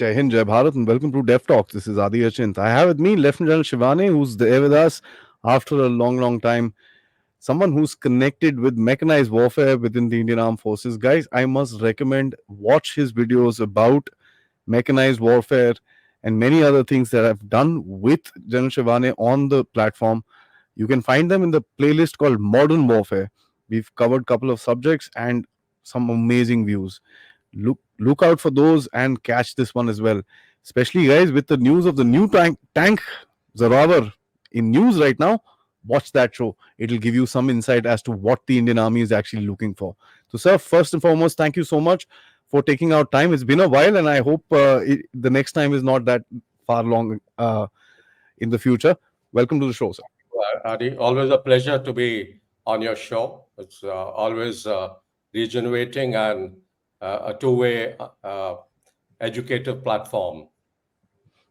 Jai Hind, Jai Bharat, and welcome to Dev Talks. This is Aadi. I have with me Lieutenant General Shivane, who's there with us after a long, long time. Someone who's connected with mechanized warfare within the Indian Armed Forces. Guys, I must recommend watch his videos about mechanized warfare and many other things that I've done with General Shivane on the platform. You can find them in the playlist called Modern Warfare. We've covered a couple of subjects and some amazing views. Look out for those and catch this one as well, especially guys with the news of the new tank Zorawar in news right now. Watch that show. It'll give you some insight as to what the Indian Army is actually looking for. So sir, first and foremost, thank you so much for taking out time. It's been a while, and I hope the next time is not that far long in the future. Welcome to the show, sir. Adi, always a pleasure to be on your show. It's always regenerating and a two-way educative platform.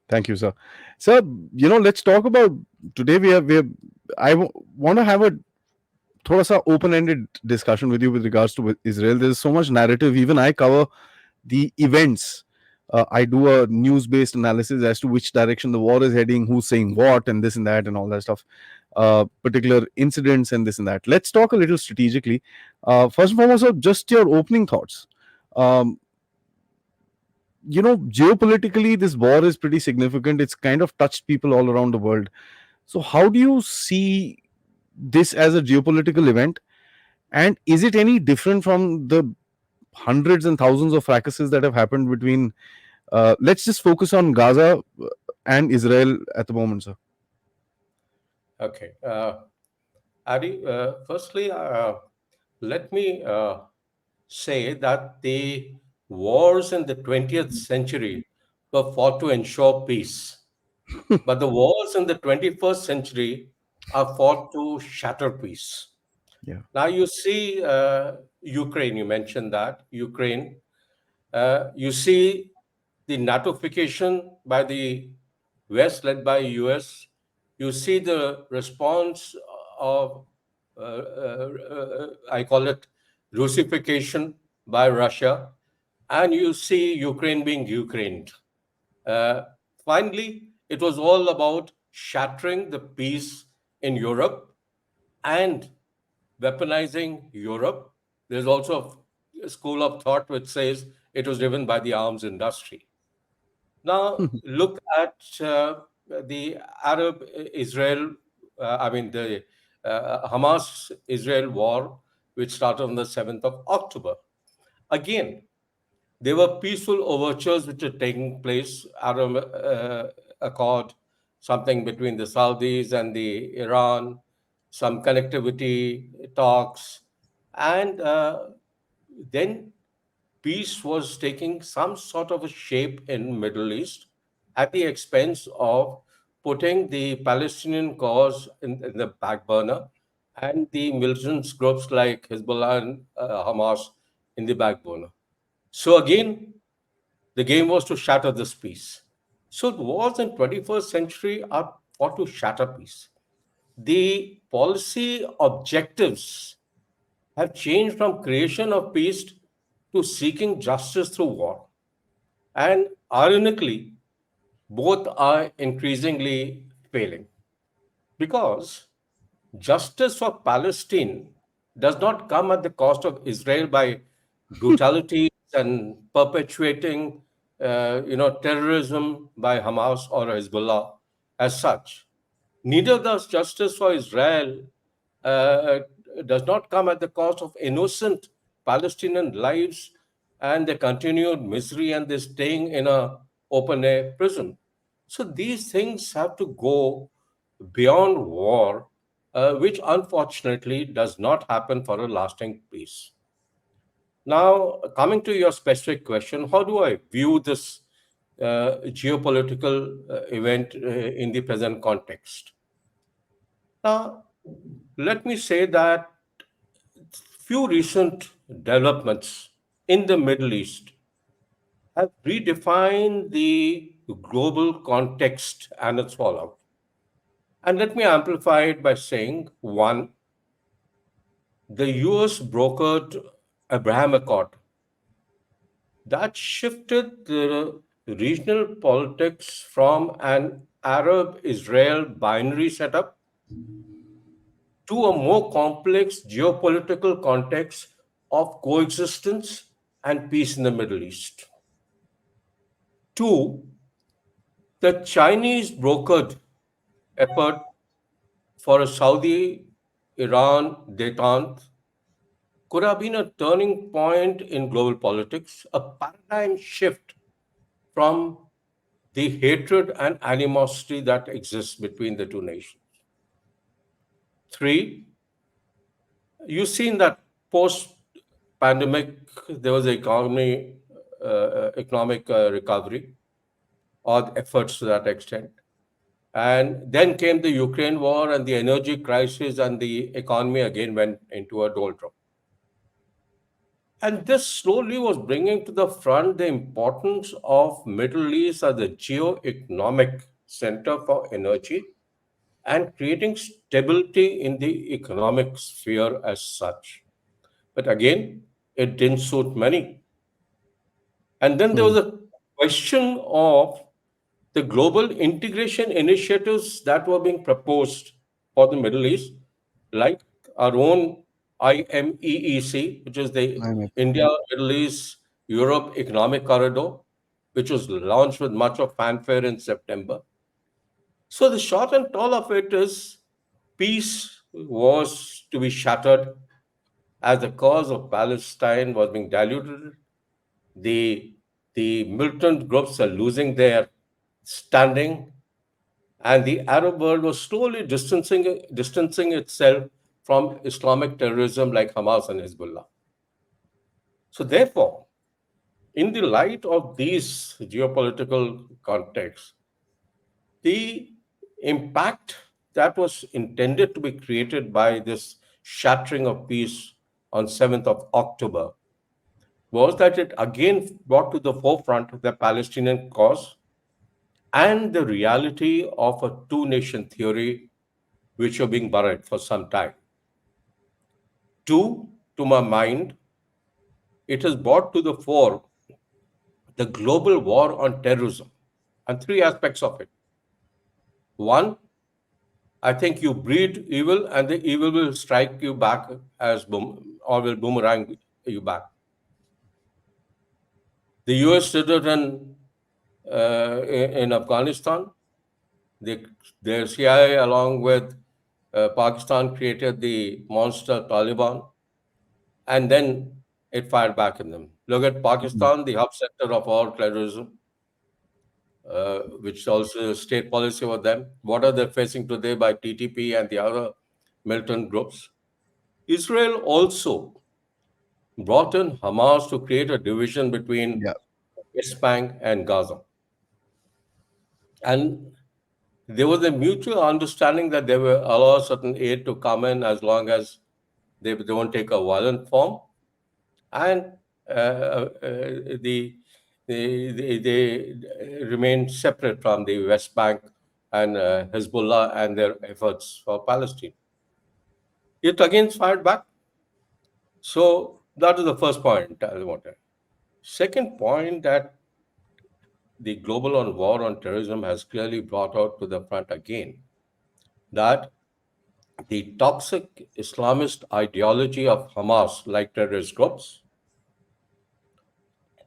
Thank you, sir. Sir, let's talk about today. Want to have a thoda sa open-ended discussion with you with regards to Israel. There's so much narrative. Even I cover the events. I do a news-based analysis as to which direction the war is heading, who's saying what, and this and that, and all that stuff. Particular incidents and this and that. Let's talk a little strategically. First and foremost, sir, just your opening thoughts. Um, Geopolitically, this war is pretty significant. It's kind of touched people all around the world. So, how do you see this as a geopolitical event? And is it any different from the hundreds and thousands of fracases that have happened between? Let's just focus on Gaza and Israel at the moment, sir. Okay. Adi, firstly, let me say that the wars in the 20th century were fought to ensure peace. But the wars in the 21st century are fought to shatter peace. Yeah. Now, you see Ukraine, you mentioned that, Ukraine. You see the NATOification by the West, led by US. You see the response of, I call it Russification by Russia, and you see Ukraine being Ukrained. Uh, Finally, it was all about shattering the peace in Europe and weaponizing Europe. There's also a school of thought which says it was driven by the arms industry. Now, look at the Arab Israel, I mean, the Hamas Israel war, which started on the 7th of October. Again, there were peaceful overtures which were taking place, Arab Accord, something between the Saudis and the Iran, some connectivity talks, and then peace was taking some sort of a shape in Middle East at the expense of putting the Palestinian cause in the back burner and the militant groups like Hezbollah and Hamas in the back burner. So again, the game was to shatter this peace. So wars in 21st century are fought to shatter peace. The policy objectives have changed from creation of peace to seeking justice through war. And ironically, both are increasingly failing because justice for Palestine does not come at the cost of Israel by brutality and perpetuating, terrorism by Hamas or Hezbollah as such. Neither does justice for Israel uh, does not come at the cost of innocent Palestinian lives and their continued misery and their staying in a open air prison. So these things have to go beyond war, which unfortunately does not happen for a lasting peace. Now, coming to your specific question, how do I view this geopolitical event in the present context? Now, let me say that few recent developments in the Middle East have redefined the global context and its fallout. And let me amplify it by saying one, the US brokered Abraham Accord that shifted the regional politics from an Arab Israel binary setup to a more complex geopolitical context of coexistence and peace in the Middle East. Two, the Chinese brokered effort for a Saudi Iran detente could have been a turning point in global politics, a paradigm shift from the hatred and animosity that exists between the two nations. Three, you've seen that post pandemic, there was economic recovery or efforts to that extent. And then came the Ukraine war and the energy crisis, and the economy again went into a doldrum. And this slowly was bringing to the front the importance of Middle East as a geo-economic center for energy and creating stability in the economic sphere as such. But again, it didn't suit many. And then there Hmm. was a question of the global integration initiatives that were being proposed for the Middle East, like our own IMEEC, which is the I mean, India, Middle East, Europe Economic Corridor, which was launched with much of fanfare in September. So the short and tall of it is peace was to be shattered as the cause of Palestine was being diluted. The, the militant groups are losing their standing, and the Arab world was slowly distancing itself from Islamic terrorism like Hamas and Hezbollah. So, therefore, in the light of these geopolitical contexts, the impact that was intended to be created by this shattering of peace on 7th of October was that it again brought to the forefront the Palestinian cause and the reality of a two nation theory which were being buried for some time. Two, to my mind, it has brought to the fore the global war on terrorism and three aspects of it. One, I think you breed evil and the evil will strike you back as or will boomerang you back. The US did it in Afghanistan. They, their CIA, along with Pakistan, created the monster Taliban, and then it fired back in them. Look at hmm. Pakistan, the hub center of all terrorism, which also is state policy for them. What are they facing today by TTP and the other militant groups? Israel also brought in Hamas to create a division between Yeah. West Bank and Gaza. And there was a mutual understanding that they will allow certain aid to come in as long as they don't take a violent form. And the, they remain separate from the West Bank and Hezbollah and their efforts for Palestine. It again fired back. So that is the first point I wanted. Second point that the global on war on terrorism has clearly brought out to the front again that the toxic Islamist ideology of Hamas like terrorist groups,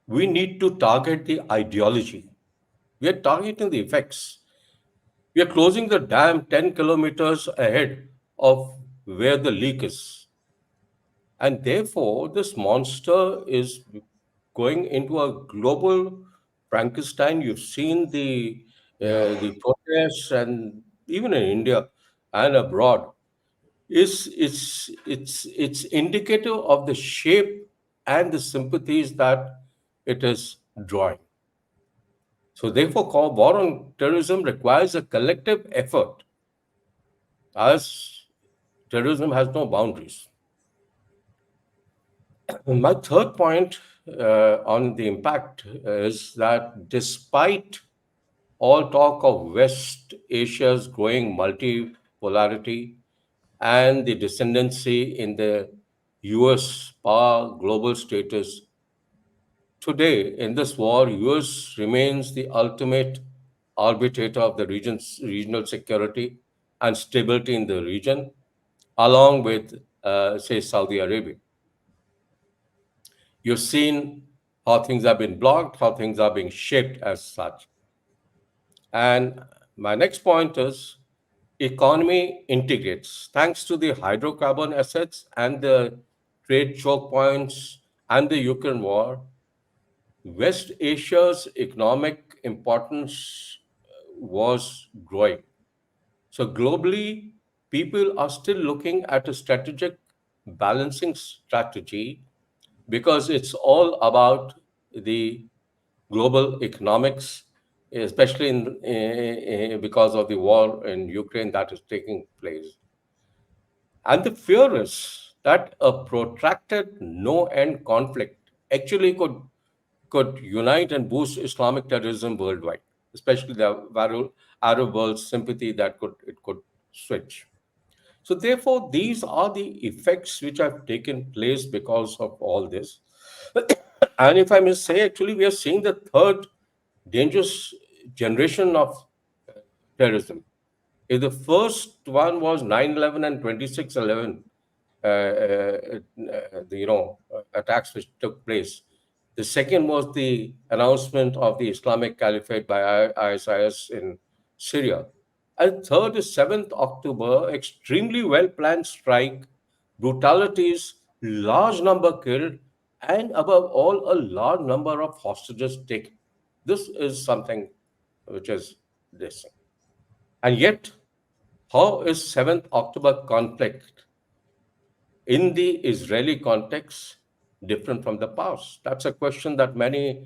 we need to target the ideology. We are targeting the effects. We are closing the dam 10 kilometers ahead of where the leak is. And therefore, this monster is going into a global Frankenstein. You've seen Yeah. the protests, and even in India and abroad, it's indicative of the shape and the sympathies that it is drawing. So, therefore, war on terrorism requires a collective effort, as terrorism has no boundaries. My third point on the impact is that despite all talk of West Asia's growing multipolarity and the descendancy in the US power global status, Today, in this war, US remains the ultimate arbitrator of the region's regional security and stability in the region, along with, say, Saudi Arabia. You've seen how things have been blocked, how things are being shaped as such. And my next point is economy integrates. Thanks to the hydrocarbon assets and the trade choke points and the Ukraine war, West Asia's economic importance was growing. So globally, people are still looking at a strategic balancing strategy because it's all about the global economics, especially because of the war in Ukraine that is taking place. And the fear is that a protracted no-end conflict actually could unite and boost Islamic terrorism worldwide, especially the Arab world's sympathy that it could switch. So therefore, these are the effects which have taken place because of all this. And if I may say, actually, we are seeing the third dangerous generation of terrorism. If the first one was 9/11 and 26/11, attacks which took place. The second was the announcement of the Islamic Caliphate by ISIS in Syria. And third is 7th October, extremely well planned strike, brutalities, large number killed, and above all, a large number of hostages taken. This is something which is this. And yet, how is 7th October conflict in the Israeli context different from the past? That's a question that many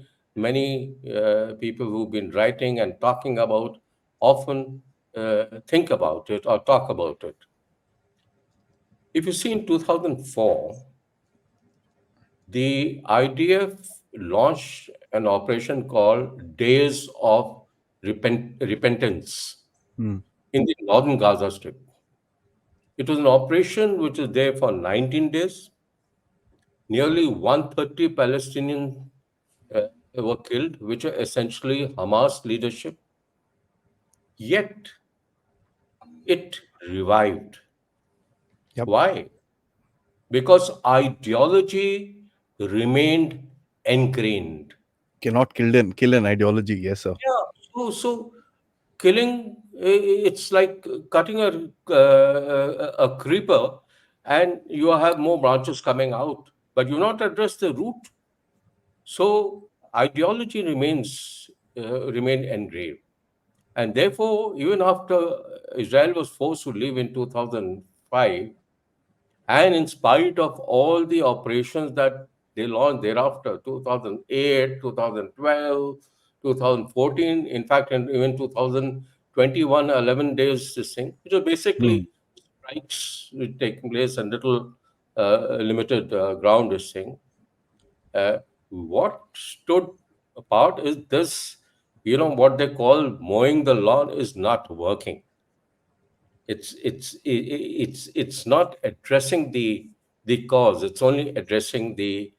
people who've been writing and talking about often think about it or talk about it. If you see in 2004, the IDF launched an operation called Days of Repentance Hmm. in the northern Gaza Strip. It was an operation which was there for 19 days. Nearly 130 Palestinians were killed, which are essentially Hamas leadership. Yet it revived. Yep. Why? Because ideology remained ingrained. Kill an ideology. Yes, sir. Yeah. So killing, it's like cutting a creeper, and you have more branches coming out, but you not address the root. So ideology remained engraved, and therefore, even after Israel was forced to leave in 2005, and in spite of all the operations that they launched thereafter, 2008, 2012, 2014, in fact, and even 2021, 11 days this thing, which are Hmm. basically strikes taking place and little limited ground this thing. Uh, what stood apart is this, what they call mowing the lawn is not working. It's not addressing the cause. It's only addressing the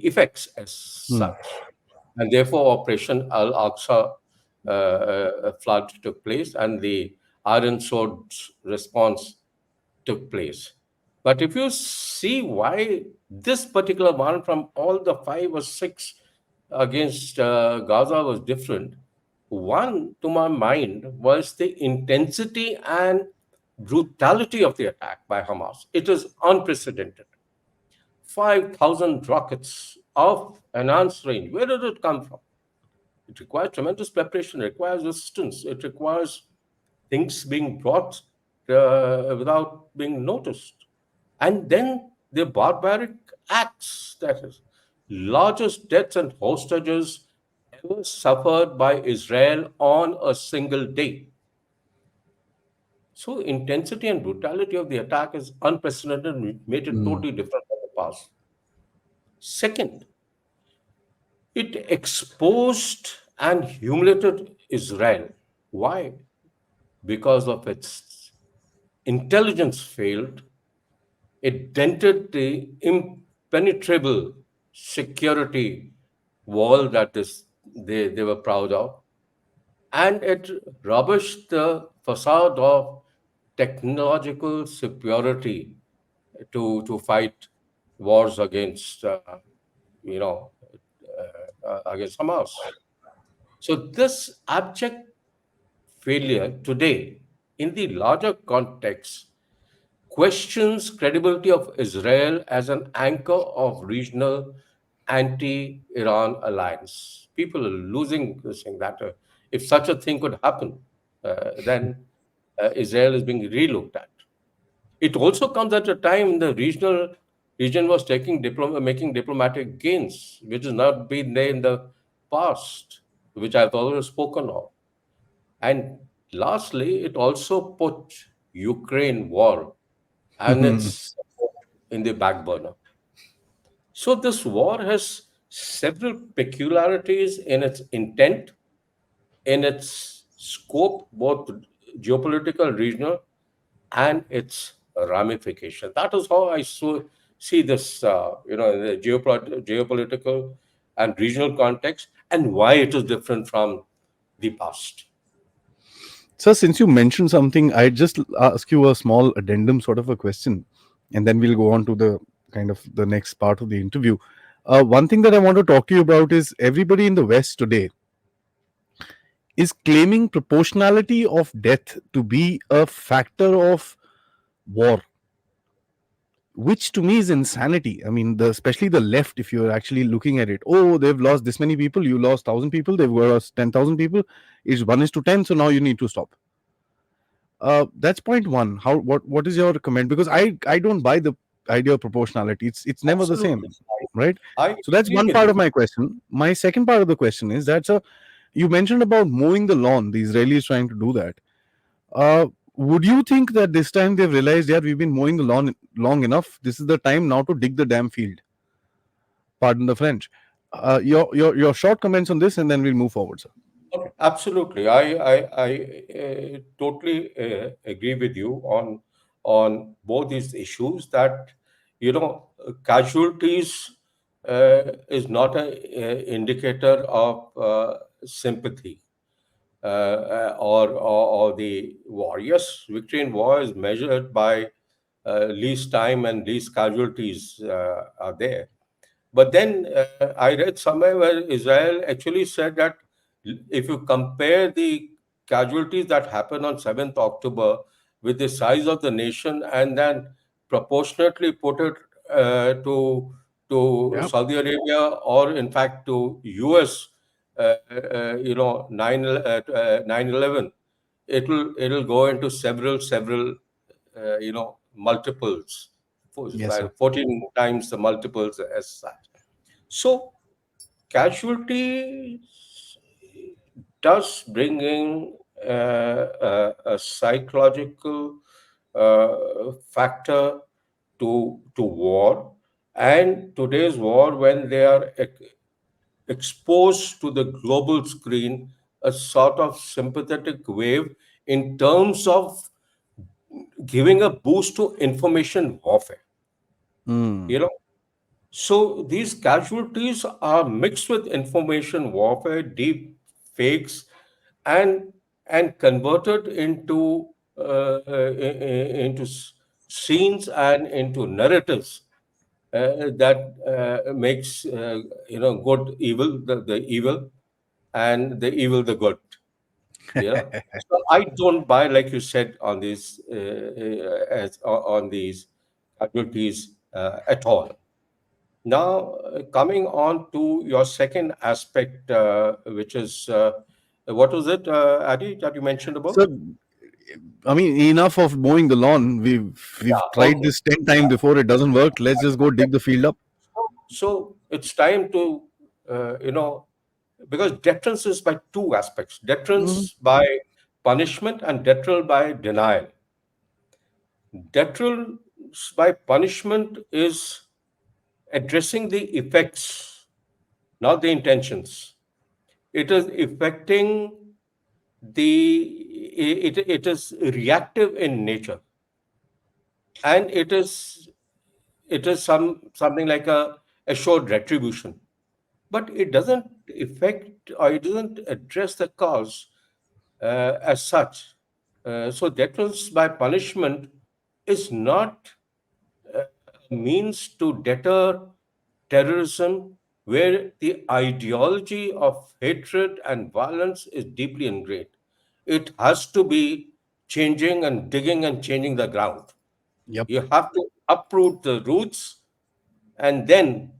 effects as Hmm. such. And therefore, Operation Al Aqsa flood took place, and the Iron Sword's response took place. But if you see why this particular one from all the five or six against Gaza was different, one to my mind was the intensity and brutality of the attack by Hamas. It is unprecedented. 5,000 rockets of enhanced range. Where did it come from? It requires tremendous preparation, it requires resistance, it requires things being brought without being noticed. And then the barbaric acts, that is, largest deaths and hostages ever suffered by Israel on a single day. So, intensity and brutality of the attack is unprecedented and made it Hmm. totally different from the past. Second, it exposed and humiliated Israel. Why? Because of its intelligence failed, it dented the impenetrable security wall that they were proud of, and it rubbished the facade of technological superiority to fight wars against you know against Hamas. So this abject failure today, in the larger context, questions credibility of Israel as an anchor of regional anti-Iran alliance. People are losing this thing that if such a thing could happen, then Israel is being relooked at. It also comes at a time the region was making diplomatic gains, which has not been there in the past, which I've already spoken of. And lastly, it also put Ukraine war and its support in the back burner. So this war has several peculiarities in its intent, in its scope, both geopolitical, regional, and its ramification. That is how see this, in the geopolitical and regional context, and why it is different from the past. So, since you mentioned something, I'd just ask you a small addendum, sort of a question, and then we'll go on to the kind of the next part of the interview. One thing that I want to talk to you about is everybody in the West today is claiming proportionality of death to be a factor of war, which to me is insanity. I mean, especially the left, if you're actually looking at it, oh, they've lost this many people, you lost 1,000 people, they've lost 10,000 people, it's 1:10, so now you need to stop. That's point one. What is your comment? Because I don't buy the idea of proportionality. It's never the Absolutely. same, right? I So that's agree one with part of you. my question. My second part of the question is that, you mentioned about mowing the lawn. The Israelis trying to do that. Uh, would you think that this time they've realized, yeah, we've been mowing the lawn long enough. This is the time now to dig the damn field. Pardon the French. Your short comments on this, and then we'll move forward, sir. Okay, absolutely. I totally agree with you on both these issues that casualties is not an indicator of sympathy or the war. Yes, victory in war is measured by least time and least casualties are there. But then I read somewhere where Israel actually said that if you compare the casualties that happened on 7th October with the size of the nation and then proportionately put it to Yeah. Saudi Arabia or in fact to US, 9/11, it'll go into several multiples, Yes, sir. 14 times the multiples as such. So casualty does bring in a psychological factor to war, and today's war when they are exposed to the global screen, a sort of sympathetic wave in terms of giving a boost to information warfare. Mm. You know, so these casualties are mixed with information warfare, deep fakes, and converted into scenes and into narratives that makes good evil the evil and the evil the good. So I don't buy, like you said, on these on these casualties at all. Now, coming on to your second aspect, which is what was it, Adi, that you mentioned about? So, I mean, enough of mowing the lawn. We've Yeah, tried okay. this 10 times before. It doesn't work. Let's just go dig the field up. So it's time to, because deterrence is by two aspects: Mhm. deterrence by punishment and deterrence by denial. Deterrence by punishment is addressing the effects, not the intentions. It is affecting it is reactive in nature, and it is something like a assured retribution, but it doesn't affect or it doesn't address the cause as such. So, deterrence by punishment is not a means to deter terrorism where the ideology of hatred and violence is deeply ingrained. It has to be changing and digging and changing the ground. Yep. You have to uproot the roots and then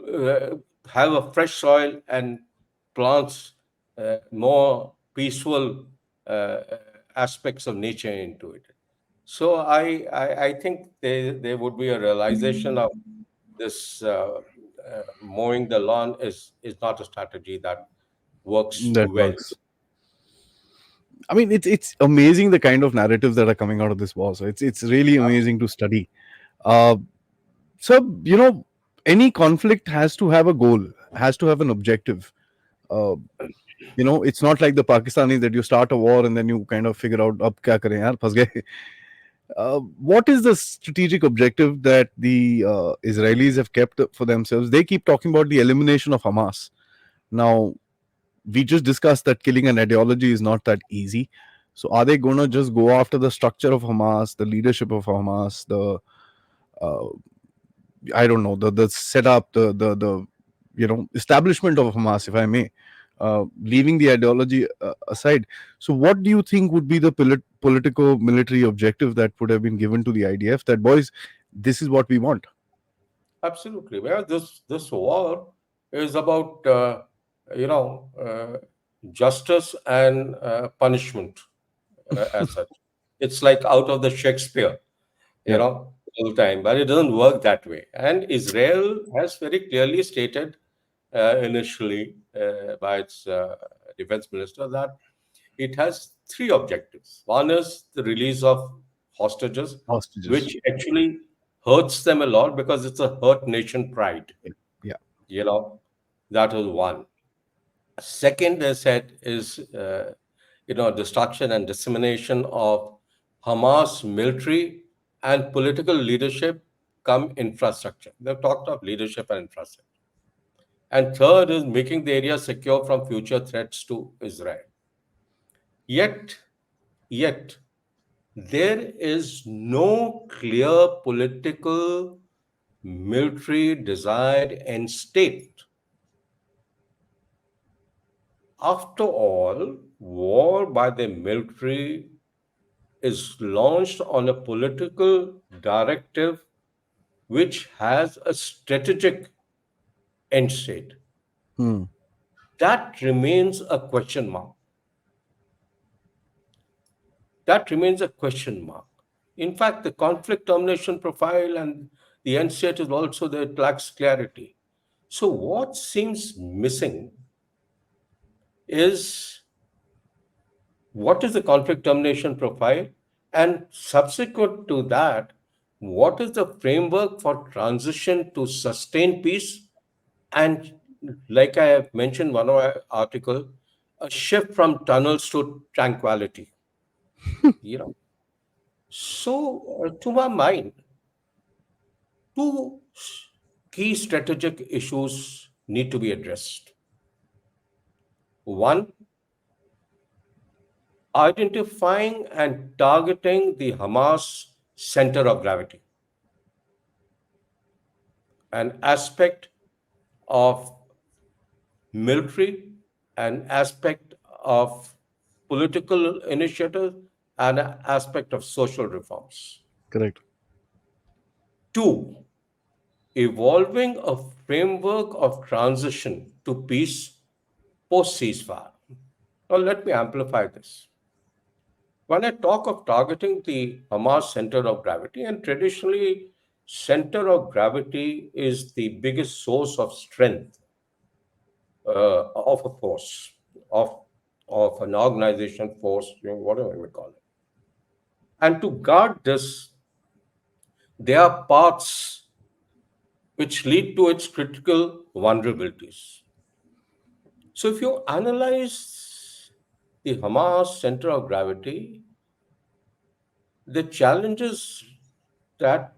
uh, have a fresh soil and plants more peaceful uh, aspects of nature into it. So I think there would be a realization of this mowing the lawn is not a strategy that works That well. works. I mean, it's amazing the kind of narratives that are coming out of this war. So it's really amazing to study. Uh, so any conflict has to have a goal, has to have an objective. Uh, it's not like the Pakistanis that you start a war and then you kind of figure out ab kya kare yaar, phas gaye. What is the strategic objective that the Israelis have kept for themselves? They keep talking about the elimination of Hamas. Now, we just discussed that killing an ideology is not that easy. So, are they going to just go after the structure of Hamas, the leadership of Hamas, the uh, I don't know, the setup, the establishment of Hamas, if I may, leaving the ideology aside? So, what do you think would be the political military objective that would have been given to the IDF? That boys, this is what we want. Absolutely. Well, this war is about you know uh, justice and punishment as such. It's like out of the Shakespeare, Yeah, all the time, but it doesn't work that way. And Israel has very clearly stated initially by its defense minister that it has three objectives. One is the release of hostages, hostages. which actually hurts them a lot because it's a hurt nation pride. Yeah, You know, that was one. Second, they said, is destruction and dissemination of Hamas military and political leadership come infrastructure. They've talked of leadership and infrastructure. And third is making the area secure from future threats to Israel. Yet, yet, there is no clear political military desired end state. After all, war by the military is launched on a political directive which has a strategic end state. hmm. That remains a question mark. That remains a question mark. In fact, the conflict termination profile and the end state is also there, it lacks clarity. So, what seems missing is what is the conflict termination profile? And subsequent to that, what is the framework for transition to sustain peace? And like I have mentioned one of our article, a shift from tunnels to tranquility. You know, so to my mind, two key strategic issues need to be addressed. One, identifying and targeting the Hamas center of gravity, an aspect of military, an aspect of political initiative, and an aspect of social reforms. Correct. Two, evolving a framework of transition to peace post ceasefire. Now, let me amplify this. When I talk of targeting the Hamas center of gravity, and traditionally, center of gravity is the biggest source of strength of a force, of, of an organization, force, whatever we call it. And to guard this, there are paths which lead to its critical vulnerabilities. So, if you analyze the Hamas center of gravity, the challenges that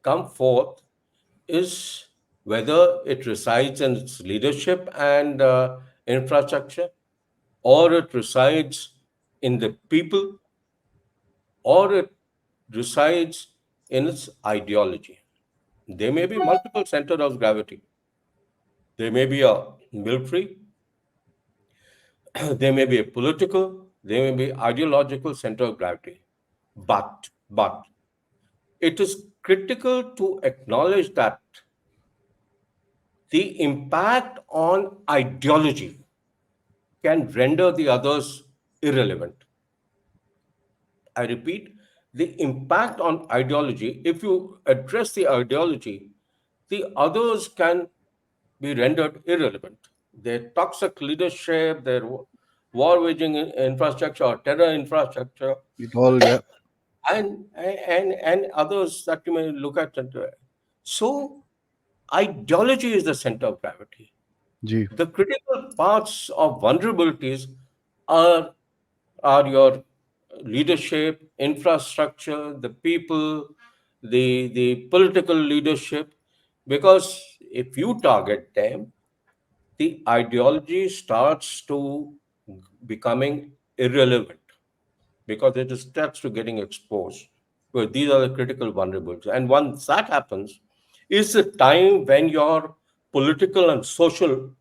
come forth is whether it resides in its leadership and infrastructure, or it resides in the people, or it resides in its ideology. There may be multiple centers of gravity. There may be a military, there may be a political, there may be ideological center of gravity. But it is critical to acknowledge that the impact on ideology can render the others irrelevant. I repeat, the impact on ideology, if you address the ideology, the others can be rendered irrelevant. Their toxic leadership, their war waging infrastructure or terror infrastructure, It all, yeah. and others that you may look at. So, ideology is the center of gravity. Gee. The critical parts of vulnerabilities are your leadership, infrastructure, the people, the political leadership. Because if you target them, the ideology starts to becoming irrelevant because it starts to getting exposed. Well, these are the critical vulnerabilities. And once that happens, is the time when your political and social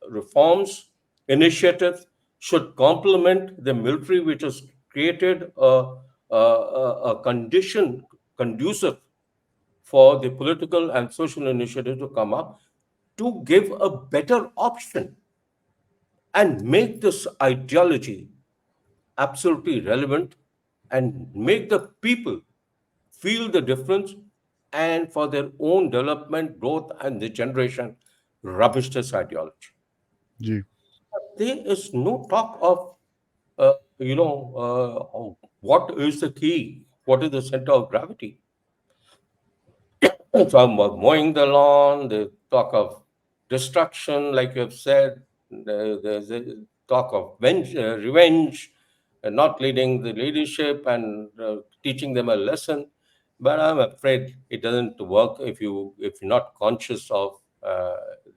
reforms, initiatives should complement the military, which has created a condition conducive for the political and social initiatives to come up to give a better option and make this ideology absolutely relevant and make the people feel the difference and for their own development, growth, and the generation, rubbish this ideology. Gee. There is no talk of, what is the key? What is the center of gravity? Some of mowing the lawn, the talk of destruction, like you have said, there's a talk of revenge, not leading the leadership and teaching them a lesson. But I'm afraid it doesn't work if you're not conscious of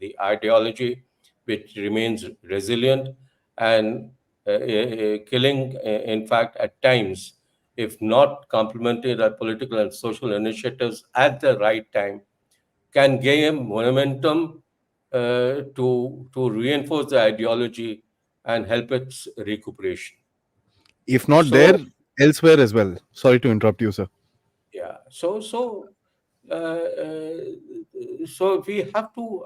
the ideology, which remains resilient and killing, in fact, at times, if not complemented by political and social initiatives at the right time, can gain momentum to reinforce the ideology and help its recuperation. If not there, So elsewhere as well. Sorry to interrupt you, sir. yeah, uh, uh, so we have to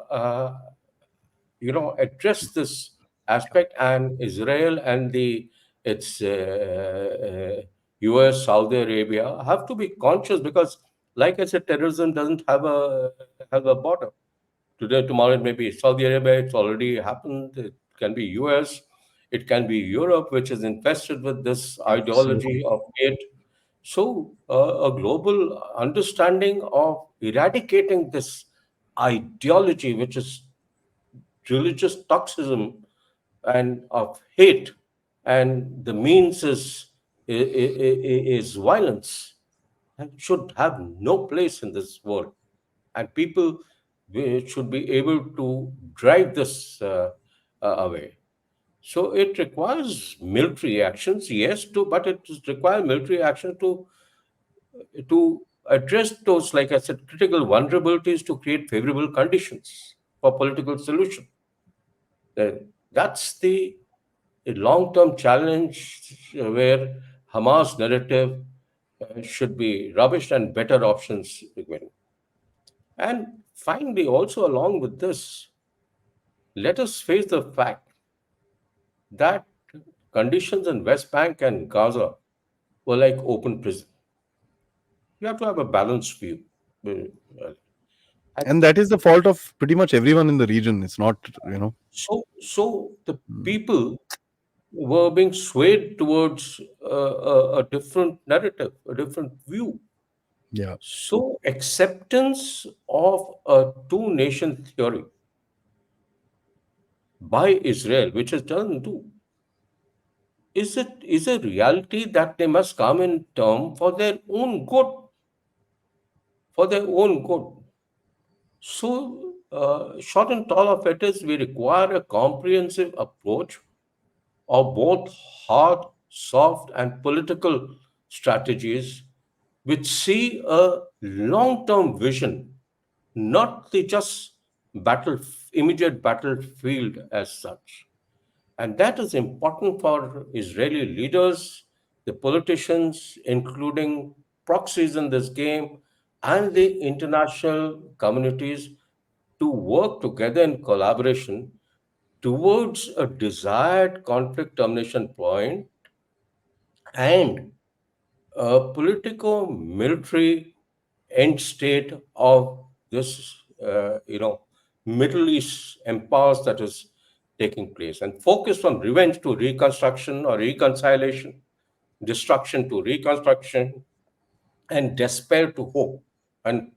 address this aspect, and Israel and the its US, Saudi Arabia have to be conscious because, like I said, terrorism doesn't have a border. Today, tomorrow, it may be Saudi Arabia. It's already happened. It can be US. It can be Europe, which is infested with this Absolutely. ideology of hate. So, a global understanding of eradicating this ideology, which is religious toxism and of hate, and the means is violence, and should have no place in this world. And people should be able to drive this away. So it requires military actions, yes, but it requires military action to address those, like I said, critical vulnerabilities to create favorable conditions for political solution. Uh, That's the long-term challenge where Hamas narrative should be rubbish and better options beginning. And finally, also along with this, let us face the fact that conditions in West Bank and Gaza were like open prison. You have to have a balanced view. Uh, And And that is the fault of pretty much everyone in the region. It's not, so the mm, people were being swayed towards a different narrative, a different view. yeah. So acceptance of a two-nation theory by Israel, which has done too, is a reality that they must come in term for their own good, for their own good. So short and tall of it is we require a comprehensive approach of both hard, soft, and political strategies which see a long term vision, not the just battle, immediate battlefield as such. And that is important for Israeli leaders, the politicians, including proxies in this game, and the international communities to work together in collaboration towards a desired conflict termination point and a political military end state of this, Middle East empires that is taking place, and focus from revenge to reconstruction or reconciliation, destruction to reconstruction, and despair to hope. And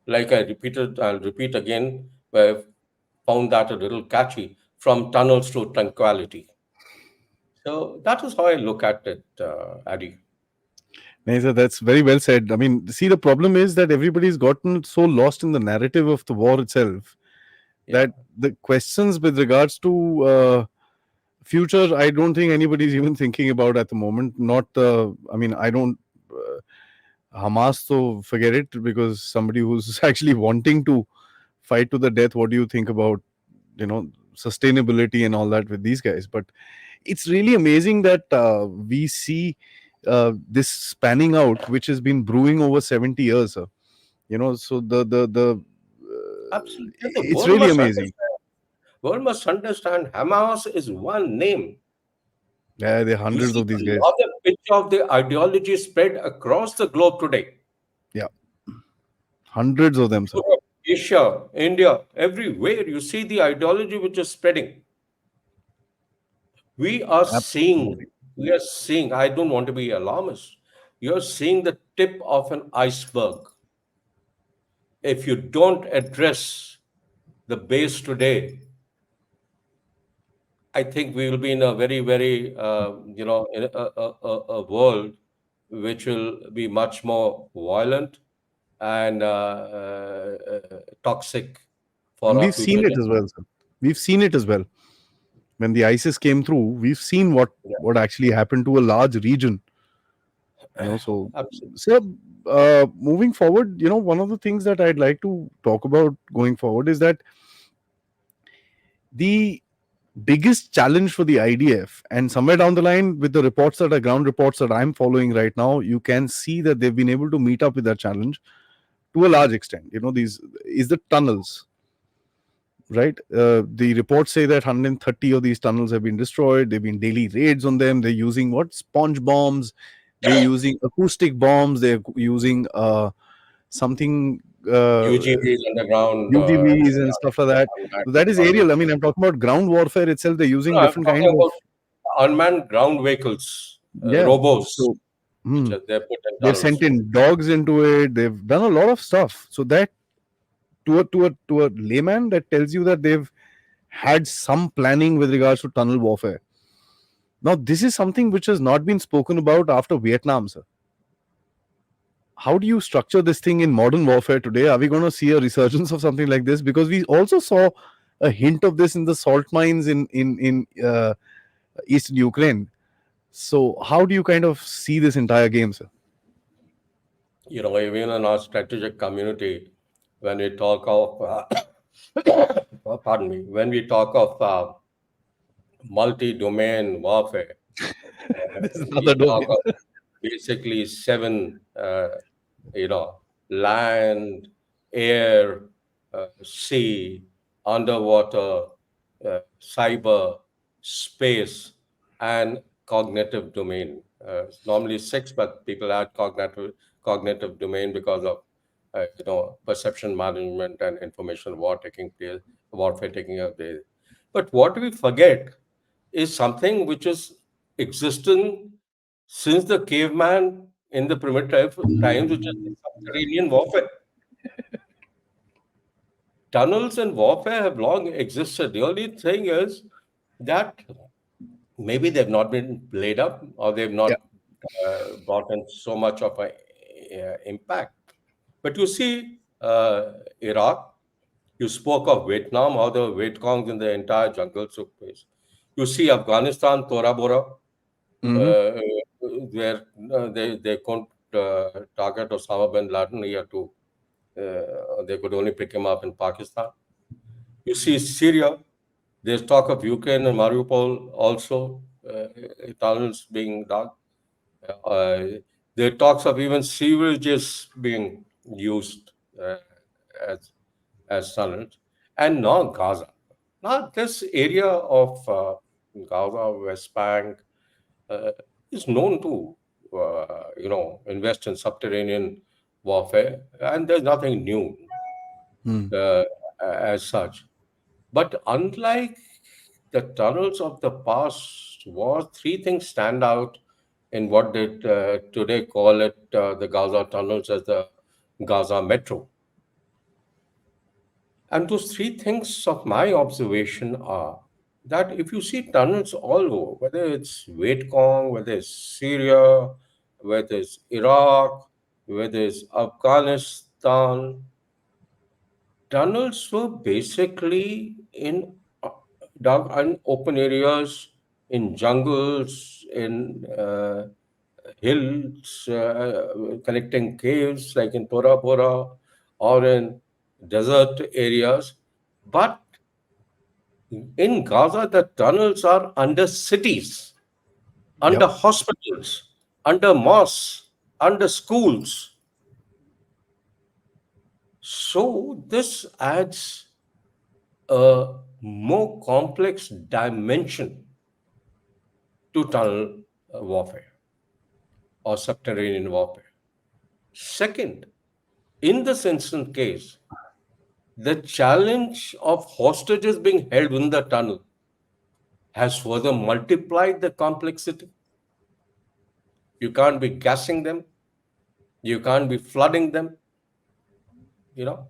like I repeated, I'll repeat again, I found that a little catchy, from tunnels to tranquility. So that is how I look at it, Adi. Neza, that's very well said. I mean, see, the problem is that everybody's gotten so lost in the narrative of the war itself Yeah, that the questions with regards to future, I don't think anybody's even thinking about at the moment. Not the, I mean, I don't. Hamas, so forget it, because somebody who's actually wanting to fight to the death. What do you think about, sustainability and all that with these guys? But it's really amazing that we see this spanning out, which has been brewing over 70 years. So absolutely. The it's world really must amazing. understand. World must understand Hamas is one name. Yeah, there are You hundreds see of these the guys. larger picture of the ideology spread across the globe today. Yeah, hundreds of them, sir. Europe, Asia, India, everywhere you see the ideology which is spreading. We are seeing, Absolutely. we are seeing, I don't want to be alarmist. You're seeing the tip of an iceberg. If you don't address the base today, I think we will be in a very, very, in a world which will be much more violent and toxic for And our we've future seen it as generations. well, sir. We've seen it as well. When the ISIS came through, we've seen what actually happened to a large region. So, Absolutely. so moving forward, one of the things that I'd like to talk about going forward is that the biggest challenge for the IDF, and somewhere down the line, with the reports that are ground reports that I'm following right now, you can see that they've been able to meet up with that challenge to a large extent. These is the tunnels, right? The reports say that 130 of these tunnels have been destroyed. They've been daily raids on them. They're using what, sponge bombs, they're using acoustic bombs, they're using something, UGVs, underground, UGVs and stuff like that. unmanned So that is ground aerial. I vehicles. mean, I'm talking about ground warfare itself. They're using No, I'm different kinds talking of, about unmanned ground vehicles, yeah. robos, So which hmm, are they're put in they've tunnels. sent in dogs into it. They've done a lot of stuff. So that, to a layman, that tells you that they've had some planning with regards to tunnel warfare. Now, this is something which has not been spoken about after Vietnam, sir. How do you structure this thing in modern warfare today? Are we going to see a resurgence of something like this? Because we also saw a hint of this in the salt mines in eastern Ukraine. So, how do you kind of see this entire game, sir? Even in our strategic community, when we talk of, pardon me, when we talk of multi-domain warfare, This is we another talk domain. of basically seven, you know, land, air, sea, underwater, cyber, space, and cognitive domain. It's normally six, but people add cognitive domain because of perception management and information warfare taking place. But what we forget is something which is existing since the caveman in the primitive times, which is the subterranean warfare. Tunnels and warfare have long existed. The only thing is that maybe they've not been played up or they've Yeah. not brought in so much of a impact. But you see, Iraq. You spoke of Vietnam, how the Vietcongs in the entire jungle took place. You see Afghanistan, Tora Bora, Hmm. uh, where they couldn't target Osama bin Laden. He had to, they could only pick him up in Pakistan. You see Syria, there's talk of Ukraine and Mariupol also, tunnels being dug. Uh, there are talks of even sewages being used as tunnels, and now Gaza. Now this area of Gaza, West Bank, uh, is known to invest in subterranean warfare, and there's nothing new Hmm. uh, as such. But unlike the tunnels of the past war, three things stand out in what they today call it the Gaza tunnels as the Gaza Metro. And those three things of my observation are that if you see tunnels all over, whether it's Vietcong, whether it's Syria, whether it's Iraq, whether it's Afghanistan, tunnels were basically in uh, dark and open areas, in jungles, in hills, connecting caves like in Tora Bora or in desert areas. But in Gaza, the tunnels are under cities, under Yep. hospitals, under mosques, under schools. So this adds a more complex dimension to tunnel warfare or subterranean warfare. Second, in this instant case, the challenge of hostages being held in the tunnel has further multiplied the complexity. You can't be gassing them, you can't be flooding them, you know.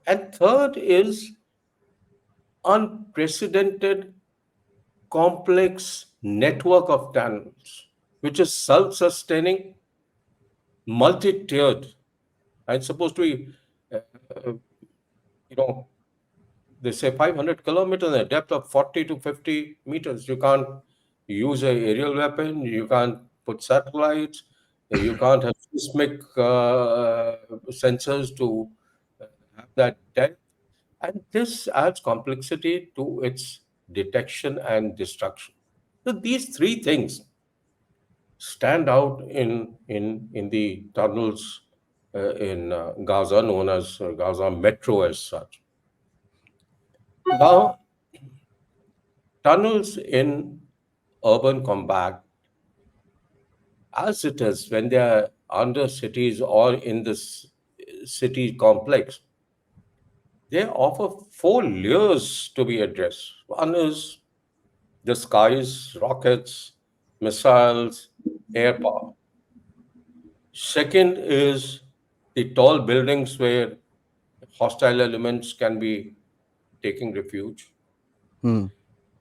And third is unprecedented complex network of tunnels, which is self sustaining, multi tiered. It's supposed to be, uh, you know, they say 500 kilometers and a depth of 40 to 50 meters. You can't use an aerial weapon, you can't put satellites, you can't have seismic sensors to have that depth. And this adds complexity to its detection and destruction. So these three things stand out in the tunnels in Gaza, known as Gaza Metro as such. Now, tunnels in urban combat, as it is when they are under cities or in this city complex, they offer four layers to be addressed. One is the skies, rockets, missiles, air power. Second is the tall buildings where hostile elements can be taking refuge. Hmm.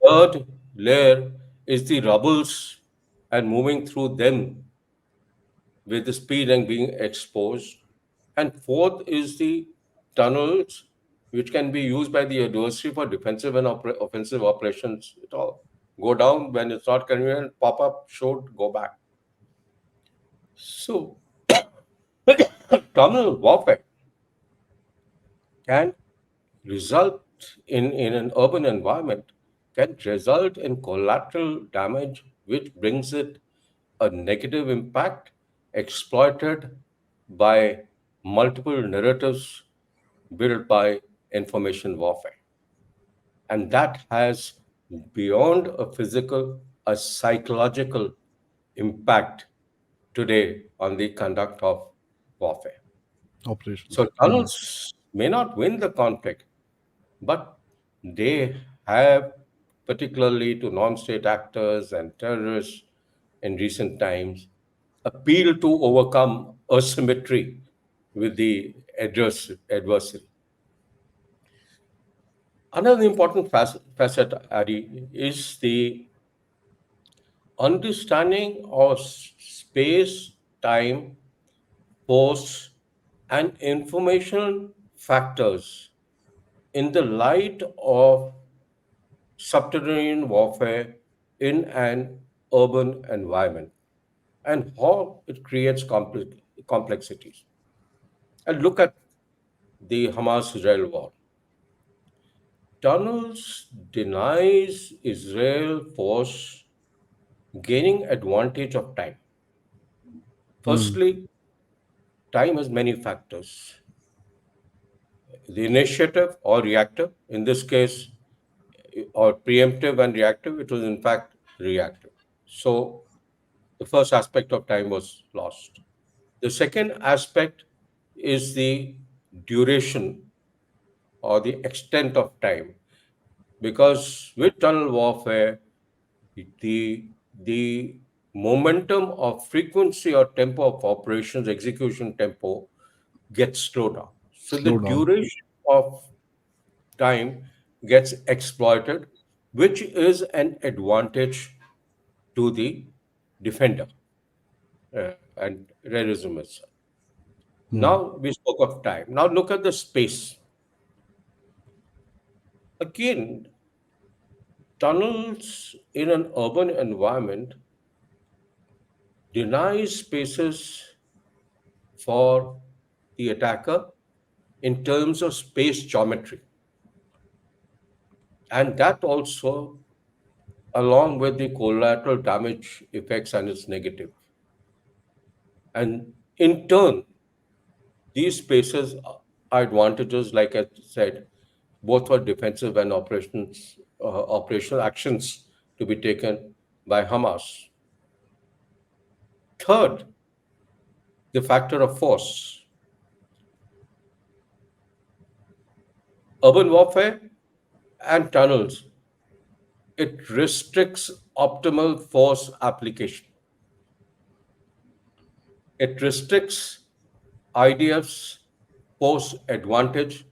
Third layer is the rubbles and moving through them with the speed and being exposed. And fourth is the tunnels, which can be used by the adversary for defensive and offensive operations. It all go down when it's not convenient, pop up, shoot, go back. So, tunnel warfare can result in an urban environment, can result in collateral damage, which brings it a negative impact exploited by multiple narratives built by information warfare. And that has beyond a physical, a psychological impact today on the conduct of warfare. Operations. So Hmm. tunnels may not win the conflict, but they have, particularly to non state actors and terrorists in recent times, appealed to overcome asymmetry with the adversary. Another important facet, Adi, is the understanding of space, time, force, and information factors in the light of subterranean warfare in an urban environment and how it creates complexities. And look at the Hamas Israel war. Tunnels denies Israel force gaining advantage of time. Hmm. Firstly, time has many factors. The initiative or reactive, in this case, or preemptive and reactive, it was in fact reactive. So the first aspect of time was lost. The second aspect is the duration or the extent of time, because with tunnel warfare, the the momentum of frequency or tempo of operations, execution tempo, gets slowed down. So the Slow down. duration of time gets exploited, which is an advantage to the defender and realism itself. Hmm. Now we spoke of time. Now look at the space. Again, tunnels in an urban environment deny spaces for the attacker in terms of space geometry. And that also, along with the collateral damage effects and its negative. And in turn, these spaces are advantages, like I said, both for defensive and operational actions to be taken by Hamas. Third, the factor of force. Urban warfare and tunnels, it restricts optimal force application. It restricts IDF's force advantage,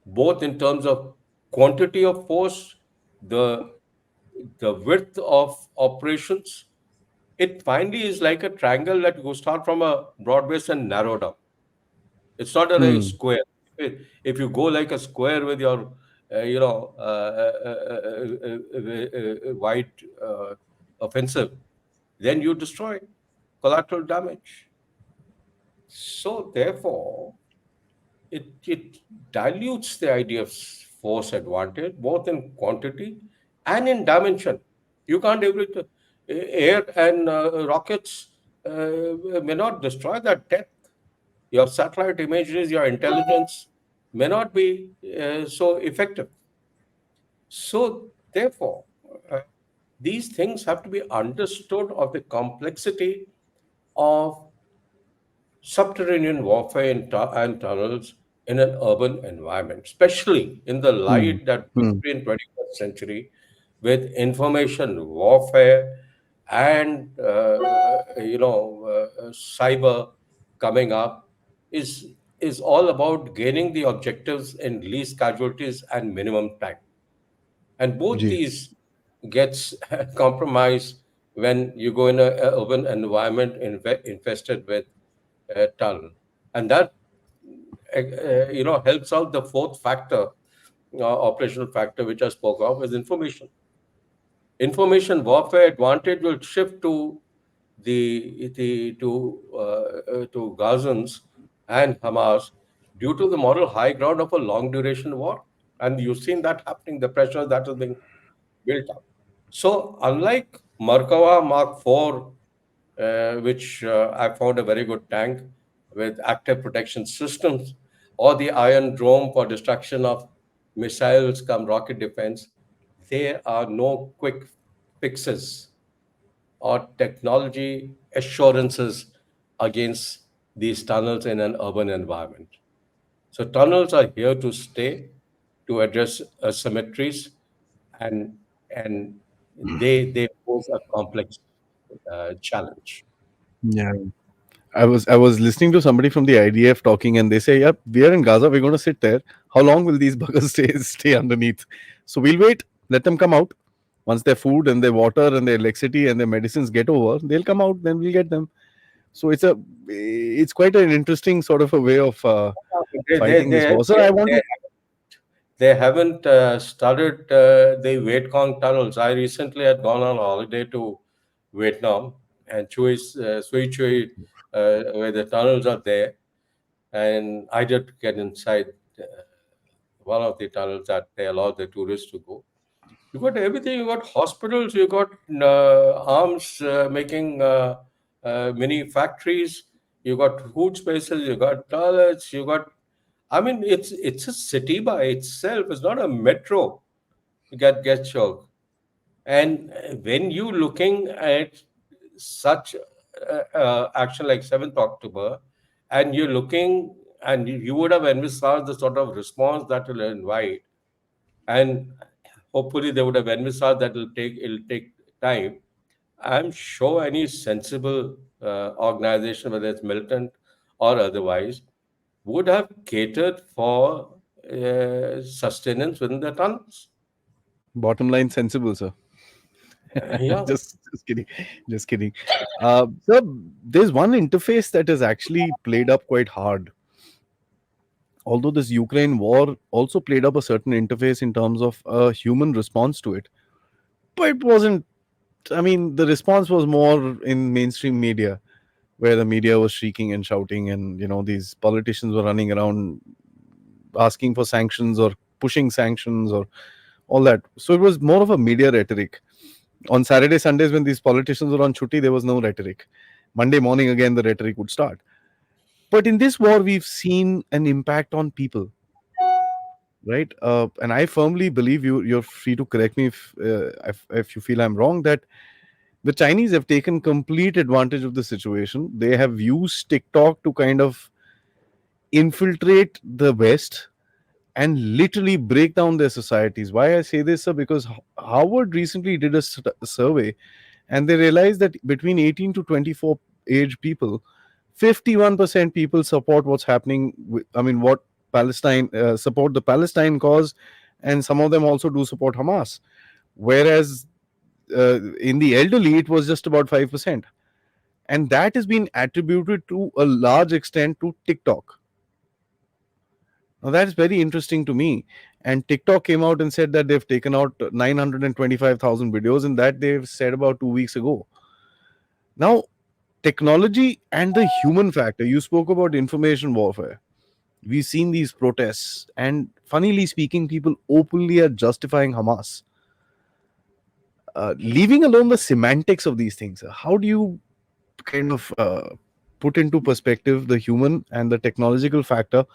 both in terms of quantity of force, the, the width of operations. It finally is like a triangle that goes start from a broad base and narrow down. It's not a Hmm. square. If you go like a square with your, wide offensive, then you destroy collateral damage. So therefore, it dilutes the idea of force advantage, both in quantity and in dimension. You can't air and rockets may not destroy that depth. Your satellite imageries, your intelligence may not be so effective. So therefore, uh, these things have to be understood of the complexity of subterranean warfare and tunnels in an urban environment, especially in the Hmm. light that we Hmm. see in 21st century with information warfare and cyber coming up is is all about gaining the objectives in least casualties and minimum time. And both Ji. these gets compromised when you go in a urban environment infested with tunnel, and that helps out the fourth factor, operational factor, which I spoke of, is information. Information warfare advantage will shift to to Gazans and Hamas due to the moral high ground of a long duration war, and you've seen that happening, the pressure that is being built up. So, unlike Markava Mark IV, which I found a very good tank with active protection systems, or the Iron Dome for destruction of missiles come rocket defense, there are no quick fixes or technology assurances against these tunnels in an urban environment. So tunnels are here to stay to address asymmetries, and and they pose a complex challenge. Yeah. I was listening to somebody from the IDF talking, and they say, "Yep, we are in Gaza. We're going to sit there. How long will these buggers stay underneath? So we'll wait. Let them come out. Once their food and their water and their electricity and their medicines get over, they'll come out. Then we'll get them." So it's quite an interesting sort of a way of They, they, fighting this they, war. Sir, they, I want they, to. they haven't studied the Vietcong tunnels. I recently had gone on holiday to Vietnam and Sui Chui, where the tunnels are there, and I did get inside uh, one of the tunnels that they allow the tourists to go. You got everything. You got hospitals. You got arms making mini factories. You got food spaces. You got toilets. You got. I mean, it's a city by itself. It's not a metro. You get shocked. And when you looking at such action like 7th October, and you're looking, and you would have envisaged the sort of response that will invite, and hopefully they would have envisaged that it'll take time. I'm sure any sensible organization, whether it's militant or otherwise, would have catered for sustenance within the tunnels. Bottom line, sensible, sir. Yeah, Just kidding, just kidding. So there's one interface that has actually played up quite hard. Although this Ukraine war also played up a certain interface in terms of a human response to it, but it wasn't. I mean, the response was more in mainstream media, where the media was shrieking and shouting, and these politicians were running around asking for sanctions or pushing sanctions or all that. So it was more of a media rhetoric. On Saturday, Sundays, when these politicians were on chutti, there was no rhetoric. Monday morning, again, the rhetoric would start. But in this war, we've seen an impact on people, right? And I firmly believe you're free to correct me if you feel I'm wrong, that the Chinese have taken complete advantage of the situation. They have used TikTok to kind of infiltrate the West and literally break down their societies. Why I say this, sir? Because Harvard recently did a survey, and they realized that between 18 to 24 age people, 51% people support what's happening. I mean, what Palestine support the Palestine cause, and some of them also do support Hamas. Whereas in the elderly, it was just about 5%, and that has been attributed to a large extent to TikTok. Now that's very interesting to me. And TikTok came out and said that they've taken out 925,000 videos, and that they've said about 2 weeks ago. Now, technology and the human factor. You spoke about information warfare. We've seen these protests, and funnily speaking, people openly are justifying Hamas. Leaving alone the semantics of these things, how do you kind of put into perspective the human and the technological factor,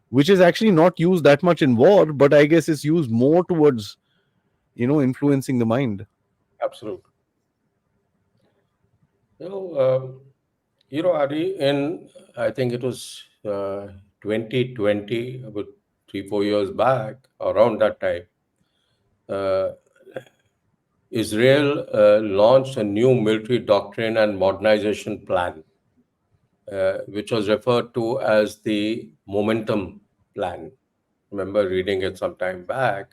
which is actually not used that much in war, but I guess it's used more towards influencing the mind. absolutely. You know, Adi, in I think it was 2020, about 3, 4 years back, around that time, uh, Israel launched a new military doctrine and modernization plan, which was referred to as the Momentum Plan. Remember reading it some time back,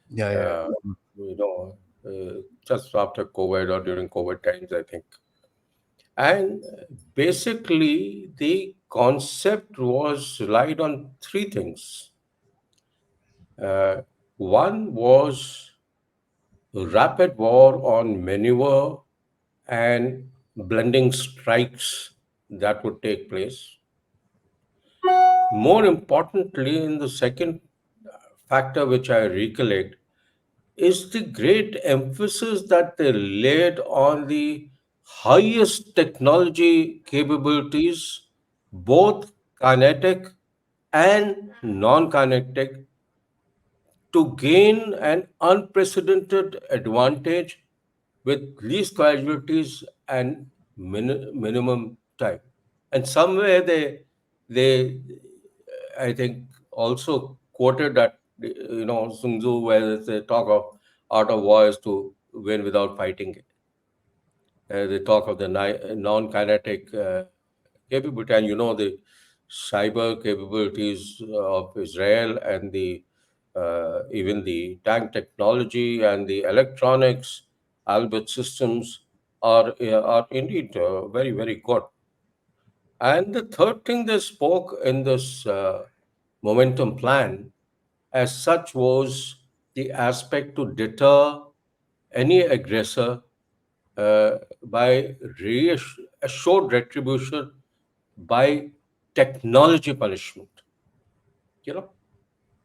Yeah, yeah, uh, yeah. you know, just after COVID or during COVID times, I think. And basically, the concept was relied on three things. Uh, One was rapid war on maneuver and blending strikes that would take place. More importantly, in the second factor which I recollect is the great emphasis that they laid on the highest technology capabilities, both kinetic and non kinetic, to gain an unprecedented advantage with least casualties and minimum time. And somewhere they I think also quoted that Sun Tzu, where they talk of art of war is to win without fighting. They talk of the non-kinetic capability, and the cyber capabilities of Israel, and the even the tank technology and the electronics, albeit systems are indeed very very good. And the third thing they spoke in this momentum plan as such was the aspect to deter any aggressor by assured retribution by technology punishment. You know,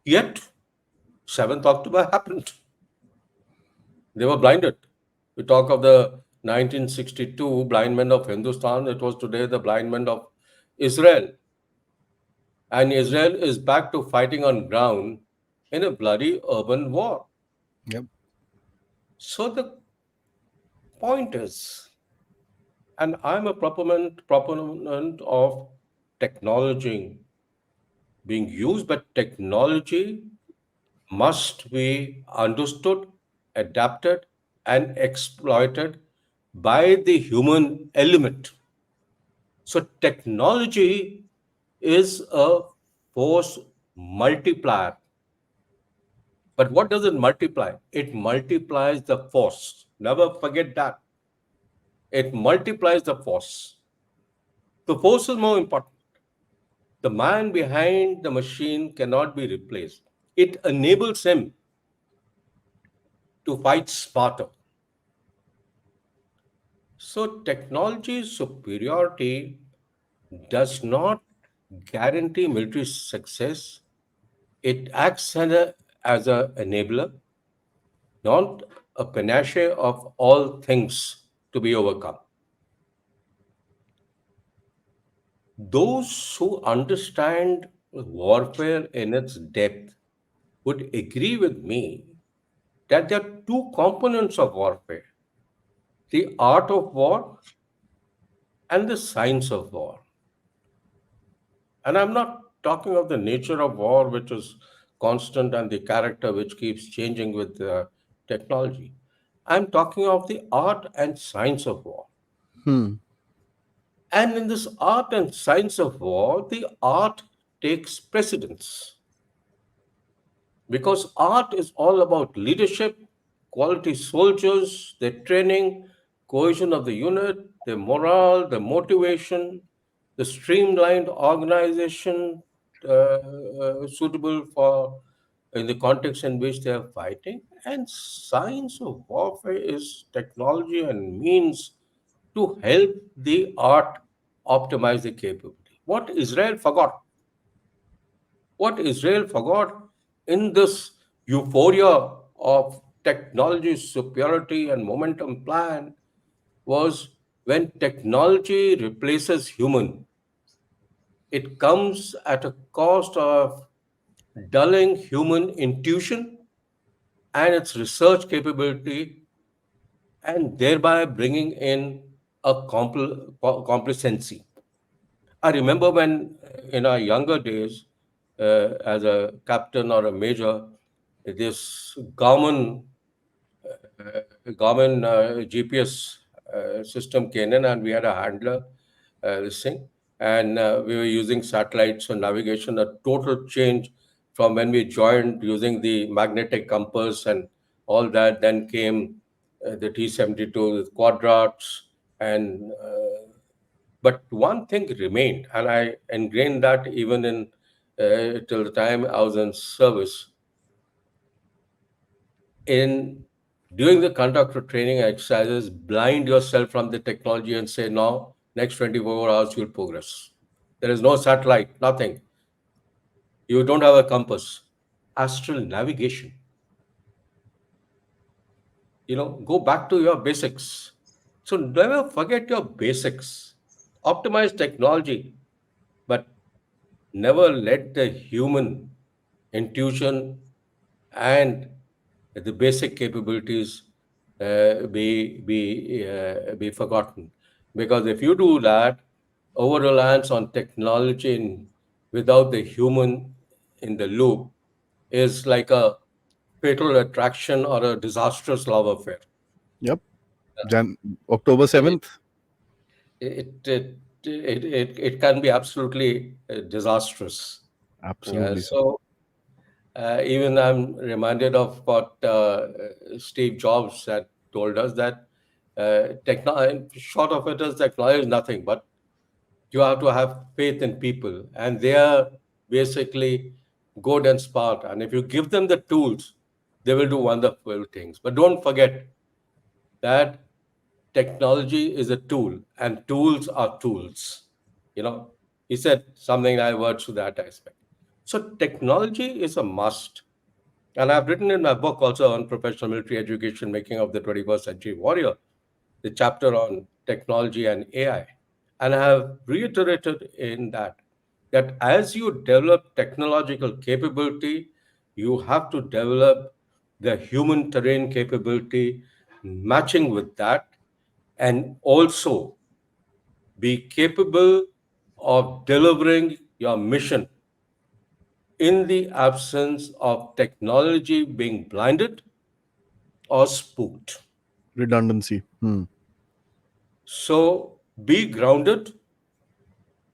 yet 7th October happened. They were blinded. We talk of the 1962 blind men of Hindustan. It was today the blind men of Israel. And Israel is back to fighting on ground in a bloody urban war. Yep. So the point is, and I'm a proponent of technology being used, but technology must be understood, adapted, and exploited by the human element. So, technology is a force multiplier. But what does it multiply? It multiplies the force. Never forget that. It multiplies the force. The force is more important. The man behind the machine cannot be replaced. It enables him to fight smarter. So, technology superiority does not guarantee military success. It acts as a enabler, not a panacea of all things to be overcome. Those who understand warfare in its depth would agree with me that there are two components of warfare: the art of war and the science of war. And I'm not talking of the nature of war, which is constant, and the character which keeps changing with technology. I'm talking of the art and science of war. Hmm. And in this art and science of war, the art takes precedence because art is all about leadership, quality soldiers, their training, cohesion of the unit, their morale, their motivation, the streamlined organization suitable for in the context in which they are fighting. And science of warfare is technology and means to help the art optimize the capability. What Israel forgot in this euphoria of technology superiority and momentum plan was when technology replaces human, it comes at a cost of dulling human intuition and its research capability, and thereby bringing in a complacency. I remember when, in our younger days, as a captain or a major, this government GPS system came in, and we had a handler, this thing, and we were using satellites for navigation. A total change from when we joined using the magnetic compass and all that. Then came the T-72 with quadrats, and but one thing remained, and I ingrained that even in till the time I was in service. In during the conductor training exercises, blind yourself from the technology and say, "Now, next 24 hours you'll progress." There is no satellite, nothing. You don't have a compass. Astral navigation. Go back to your basics. So never forget your basics. Optimize technology, but never let the human intuition and the basic capabilities be forgotten. Because if you do that, over reliance on technology without the human in the loop is like a fatal attraction or a disastrous love affair. Yep. October It 7th. it it it can be absolutely disastrous. Yeah, Absolutely so. so even I'm reminded of what Steve Jobs had told us that short of it is technology is nothing, but you have to have faith in people, and they are basically good and smart. And if you give them the tools, they will do wonderful things. But don't forget that technology is a tool and tools are tools. You know, he said something I words to that aspect. So technology is a must. And I've written in my book also on professional military education, making of the 21st century warrior, the chapter on technology and AI. And I have reiterated in that as you develop technological capability, you have to develop the human terrain capability matching with that, and also be capable of delivering your mission in the absence of technology being blinded or spooked. Redundancy. Hmm. So be grounded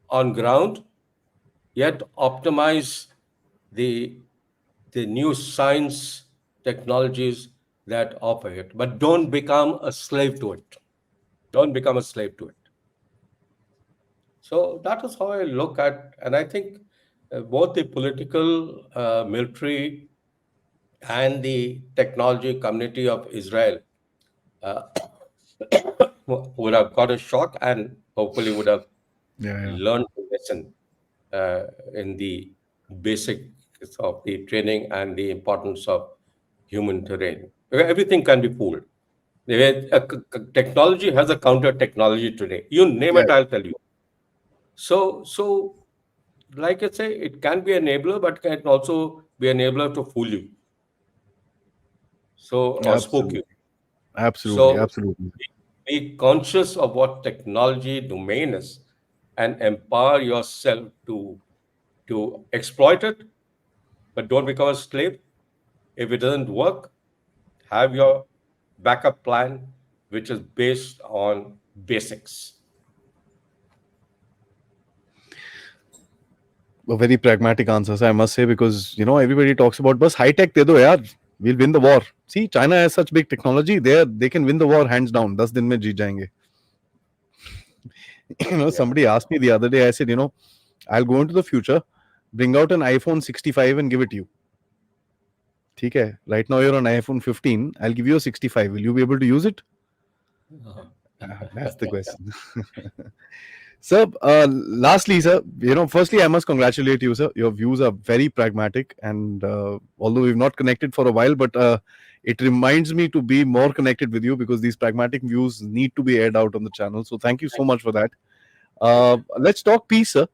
on ground, yet optimize the the new science technologies that offer it. But don't become a slave to it. Don't become a slave to it. So that is how I look at, and I think both the political, military, and the technology community of Israel uh, would have got a shock and hopefully would have Yeah, yeah. learned the lesson uh, in the basics of the training and the importance of human terrain. Everything can be pooled. Technology has a counter technology today. You name Yeah, it, I'll tell you. So, like I say, it can be enabler, but can also be enabler to fool you, so or spook you. absolutely. Absolutely. So Absolutely. be conscious of what technology domain is and empower yourself to exploit it, but don't become a slave. If it doesn't work, have your backup plan, which is based on basics. A very pragmatic answers, I must say, because everybody talks about bus high tech de do yaar, we'll win the war. See, China has such big technology, they can win the war hands down. 10 din mein jeet jayenge. Yeah. Somebody asked me the other day, I said, I'll go into the future, bring out an iPhone 65 and give it to you. Okay, right now you're on iPhone 15, I'll give you a 65. Will you be able to use it? That's the question. Sir, lastly, sir, firstly, I must congratulate you, sir. Your views are very pragmatic, and although we've not connected for a while, but it reminds me to be more connected with you because these pragmatic views need to be aired out on the channel. So, thank you so Thank much for that. thank you. Let's talk peace, sir.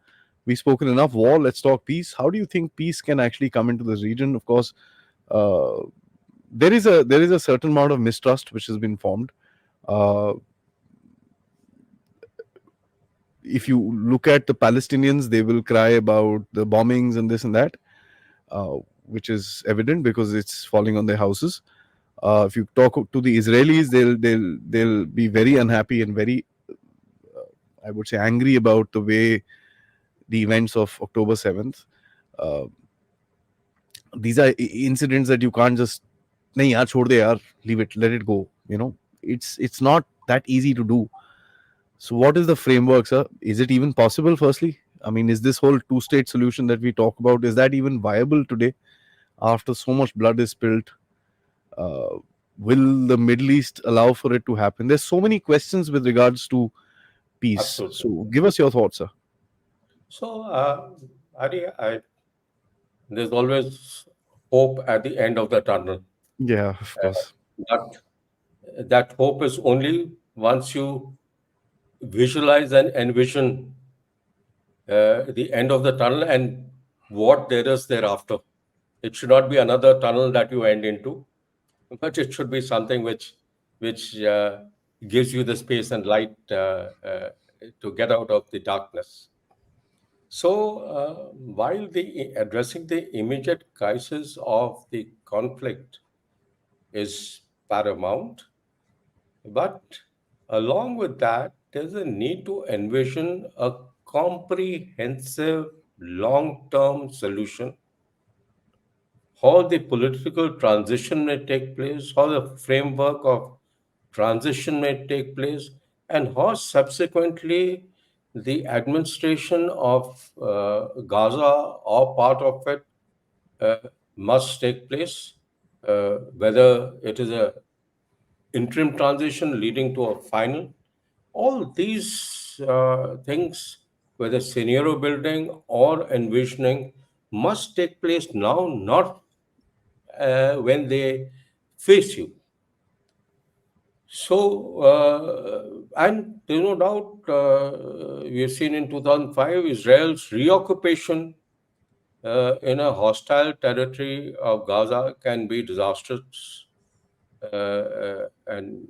We've spoken enough war. Let's talk peace. How do you think peace can actually come into this region? Of course, uh, there is a certain amount of mistrust which has been formed. Uh, if you look at the Palestinians, they will cry about the bombings and this and that, uh, which is evident because it's falling on their houses. If you talk to the Israelis, they'll be very unhappy and very, I would say, angry about the way the events of October 7th. Uh, these are incidents that you can't just nahi yaar chhod de yaar, leave it, let it go. It's not that easy to do. So, what is the framework, sir? Is it even possible? Firstly, I mean, is this whole two-state solution that we talk about, is that even viable today after so much blood is spilled? Uh, will the Middle East allow for it to happen? There's so many questions with regards to peace. Absolutely. So, give us your thoughts, sir. So, Adi, there's always hope at the end of the tunnel. Yeah, of course. But that hope is only once you visualize and envision the end of the tunnel and what there is thereafter. It should not be another tunnel that you end into, but it should be something which gives you the space and light to get out of the darkness. So, while addressing the immediate crisis of the conflict is paramount, but along with that, there's a need to envision a comprehensive long term solution. How the political transition may take place, how the framework of transition may take place, and how subsequently the administration of Gaza or part of it uh, must take place, whether it is a interim transition leading to a final. All these things, whether scenario building or envisioning, must take place now, not when they face you. So, and there's no doubt, we have seen in 2005 Israel's reoccupation in a hostile territory of Gaza can be disastrous. And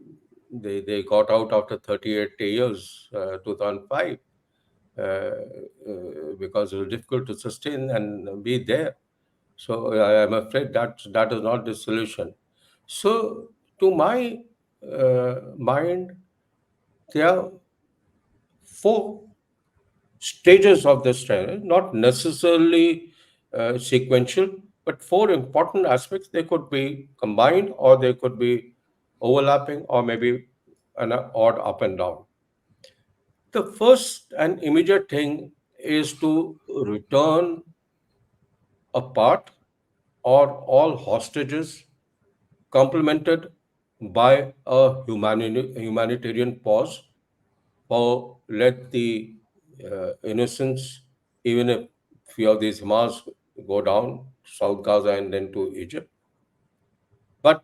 they got out after 38 years, 2005, because it was difficult to sustain and be there. So I am afraid that is not the solution. So, to my mind, there are four stages of this trend, not necessarily sequential, but four important aspects. They could be combined, or they could be overlapping, or maybe an odd up and down. The first and immediate thing is to return a part or all hostages, complemented by a humanitarian pause for let the innocents, even if few of these Hamas go down South Gaza and then to Egypt. But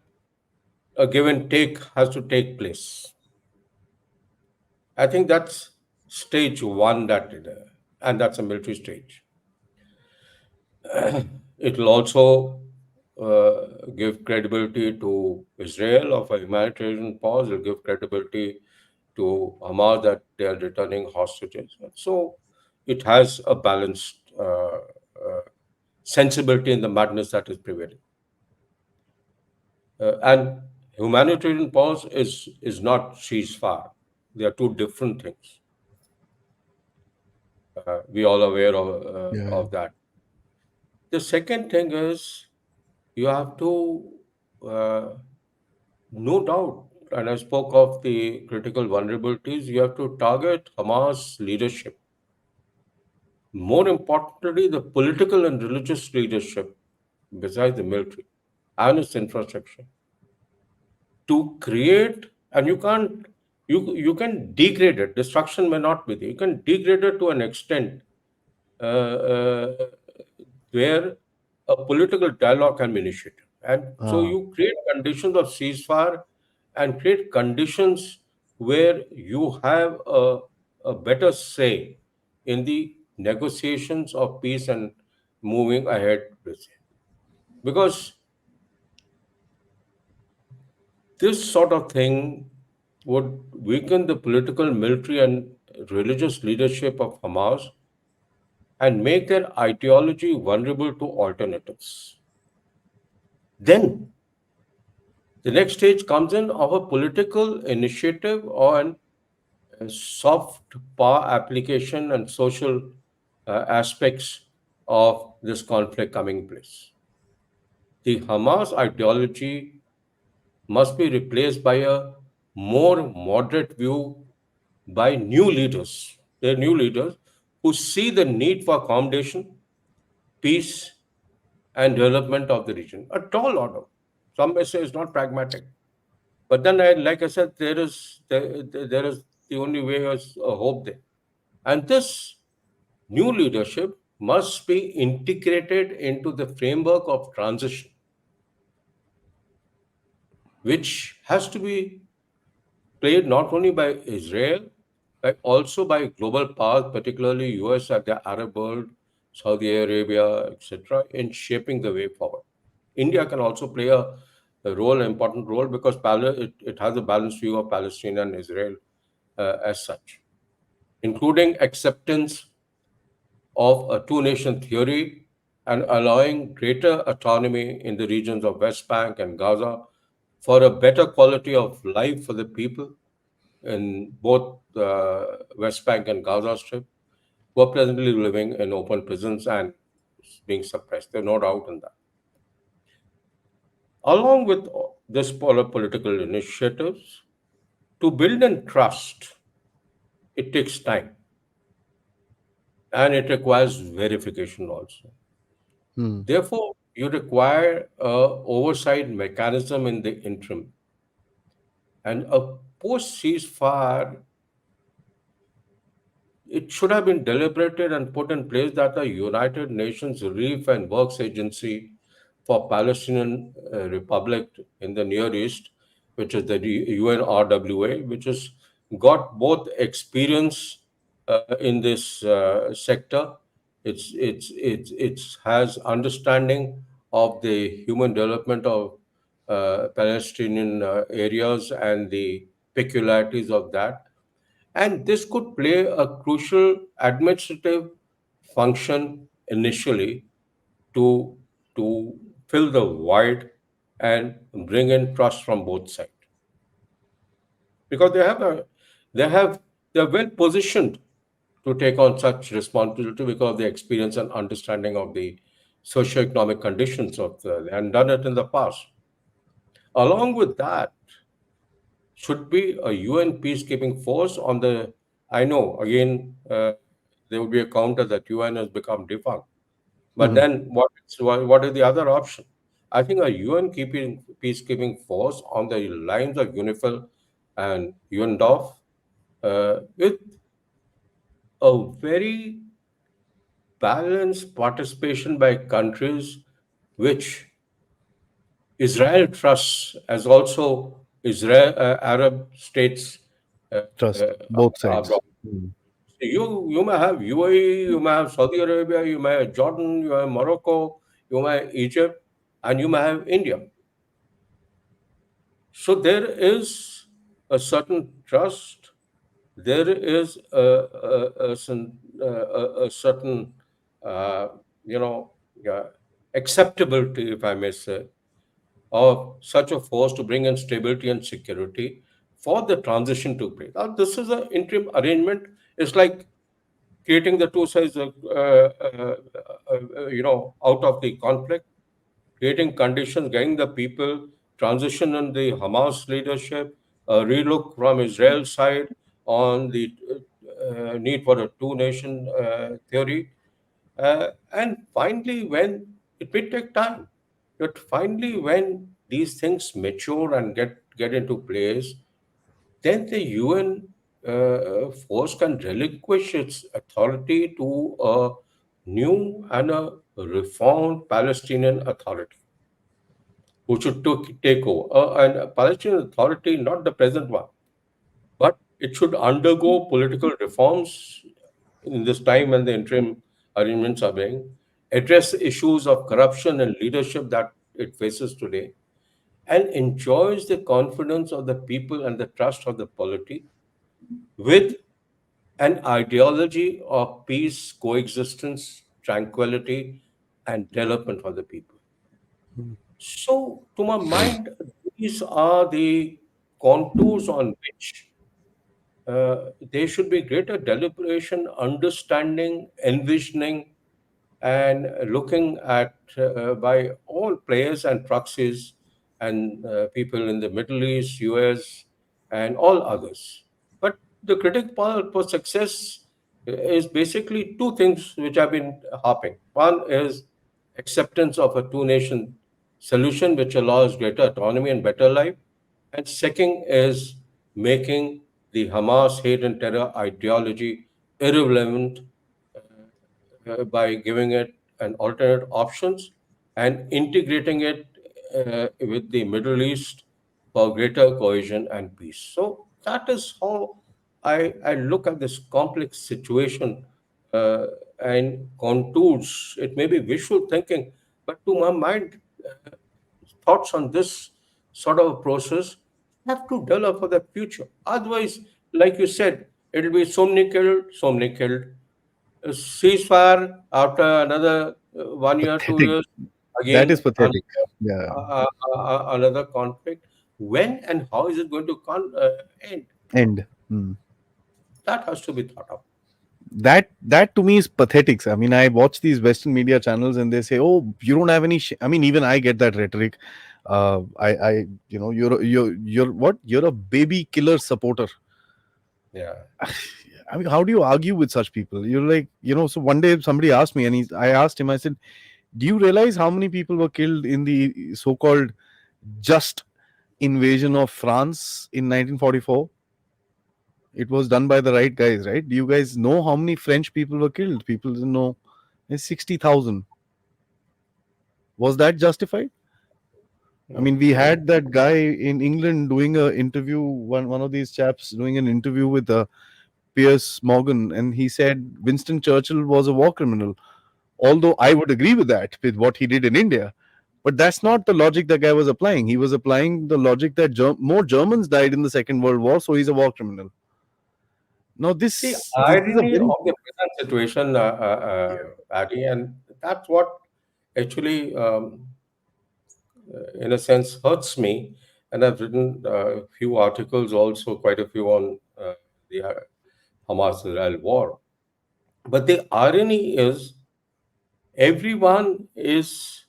a give and take has to take place. I think that's stage one, and that's a military stage. It will also give credibility to Israel of a humanitarian pause. It will give credibility to Hamas that they are returning hostages. So it has a balanced sensibility in the madness that is prevailing. And humanitarian pause is not ceasefire. They are two different things. We all aware Yeah. of that. The second thing is you have to, uh, no doubt, and I spoke of the critical vulnerabilities, you have to target Hamas leadership. More importantly, the political and religious leadership, besides the military and its infrastructure, to create, and you can degrade it. Destruction may not be there. You can degrade it to an extent uh, where a political dialogue can be initiated. And so Ah. you create conditions of ceasefire and create conditions where you have a better say in the negotiations of peace and moving ahead with it. Because this sort of thing would weaken the political, military, and religious leadership of Hamas and make their ideology vulnerable to alternatives. Then the next stage comes in of a political initiative or a soft power application and social aspects of this conflict coming place. The Hamas ideology must be replaced by a more moderate view by new leaders. They're new leaders who see the need for accommodation, peace, and development of the region. A tall order. Some may say it's not pragmatic. But then, like I said, there is the only way is a hope there. And this new leadership must be integrated into the framework of transition, which has to be played not only by Israel, but also by global powers, particularly US and the Arab world, Saudi Arabia, etc., in shaping the way forward. India can also play a role, an important role, because it has a balanced view of Palestine and Israel as such, including acceptance of a two-nation theory and allowing greater autonomy in the regions of West Bank and Gaza for a better quality of life for the people in both West Bank and Gaza Strip, who are presently living in open prisons and being suppressed. There's no doubt in that. Along with this political initiatives, to build and trust, it takes time and it requires verification also. Hmm. Therefore, you require a oversight mechanism in the interim, and a post ceasefire, it should have been deliberated and put in place that the United Nations Relief and Works Agency for Palestinian Republic in the Near East, which is the UNRWA, which has got both experience in this sector. It's has understanding of the human development of Palestinian areas and the peculiarities of that, and this could play a crucial administrative function initially to to fill the void and bring in trust from both sides, because they have they're well positioned to take on such responsibility because of the experience and understanding of the socio-economic conditions of the and done it in the past. Along with that, should be a UN peacekeeping force on the. I know again there will be a counter that UN has become defunct, but Mhm. then what is the other option? I think a UN keeping peacekeeping force on the lines of UNIFIL and UNDOF with a very balanced participation by countries which Israel trusts, as also Israel Arab states uh, Trust uh, both are sides. brought. You may have UAE, you may have Saudi Arabia, you may have Jordan, you have Morocco, you may have Egypt, and you may have India. So there is a certain trust. There is a certain uh, you know uh, acceptability, if I may say, of such a force to bring in stability and security for the transition to place. Now, this is an interim arrangement. It's like creating the two sides, out of the conflict, creating conditions, getting the people, transition in the Hamas leadership, relook from Israel's side on the need for a two-nation theory, and finally, when it may take time, but finally, when these things mature and get into place, then the UN force can relinquish its authority to a new and a reformed Palestinian authority, who should take over. And a Palestinian authority, not the present one, but it should undergo political reforms in this time when the interim arrangements are being, address issues of corruption and leadership that it faces today, and enjoys the confidence of the people and the trust of the polity with an ideology of peace, coexistence, tranquility, and development for the people. So, to my mind, these are the contours on which there should be greater deliberation, understanding, envisioning, and looking at by all players and proxies and people in the Middle East, US, and all others. But the critical part for success is basically two things which have been harping. One is acceptance of a two-nation solution which allows greater autonomy and better life. And second is making the Hamas hate and terror ideology irrelevant by giving it an alternate options and integrating it with the Middle East for greater cohesion and peace. So that is how I look at this complex situation uh, and contours. It may be wishful thinking, but to my mind, thoughts on this sort of a process have to develop for the future. Otherwise, like you said, it'll be so many killed, a ceasefire after another 1 year, Pathetic. 2 years, That is again pathetic. Yeah. another conflict. When and how is it going to end? End. Hmm. That has to be thought of. That to me is pathetic. I mean, I watch these Western media channels and they say, "Oh, you don't have any." I mean, even I get that rhetoric. You're what? You're a baby killer supporter. Yeah. I mean, how do you argue with such people? You're like, so one day somebody asked me, and I asked him. I said, Do you realize how many people were killed in the so-called just invasion of France in 1944? It was done by the right guys, right? Do you guys know how many French people were killed? People didn't know. It's 60,000. Was that justified? I mean, we Mm. had that guy in England doing a interview. One of these chaps doing an interview with Piers Morgan, and he said Winston Churchill was a war criminal. Although I would agree with that, with what he did in India, but that's not the logic the guy was applying. He was applying the logic that more Germans died in the Second World War, so he's a war criminal. Now, The this is a irony very of the present situation, Adi, and that's what actually, in a sense, hurts me. And I've written a few articles, also quite a few on the Hamas-Israel war. But the irony is, everyone is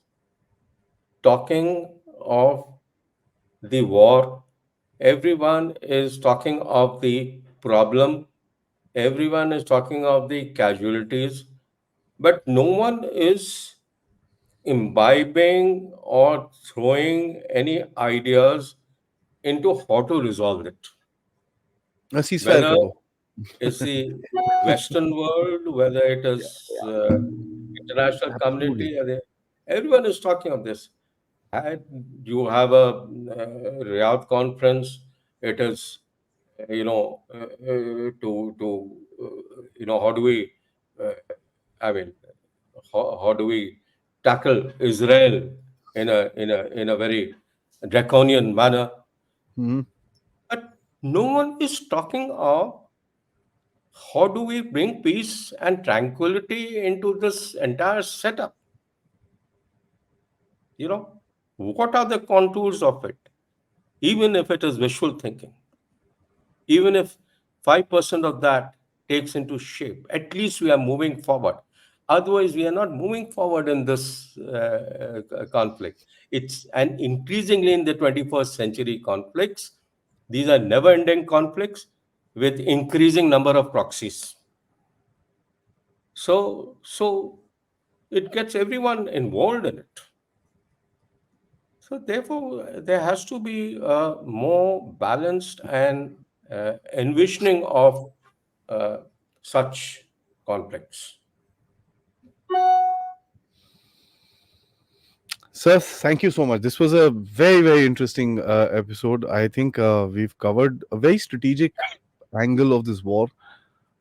talking of the war, everyone is talking of the problem, everyone is talking of the casualties, but no one is imbibing or throwing any ideas into how to resolve it. a ceasefire Whether karo. it's the Western world, whether it is international Absolutely. community, everyone is talking of this. And you have a Riyadh conference. It is, how do we, uh, I mean, how do we tackle Israel in a very draconian manner? Mhm. But no one is talking of how do we bring peace and tranquility into this entire setup. You know, what are the contours of it? Even if it is wishful thinking, even if 5% of that takes into shape, at least we are moving forward. Otherwise, we are not moving forward in this conflict. It's and increasingly in the 21st century conflicts, these are never ending conflicts with increasing number of proxies. So it gets everyone involved in it. So therefore, there has to be a more balanced and envisioning of uh, such conflicts. Sir, thank you so much. This was a very, very interesting episode. I think we've covered a very strategic angle of this war,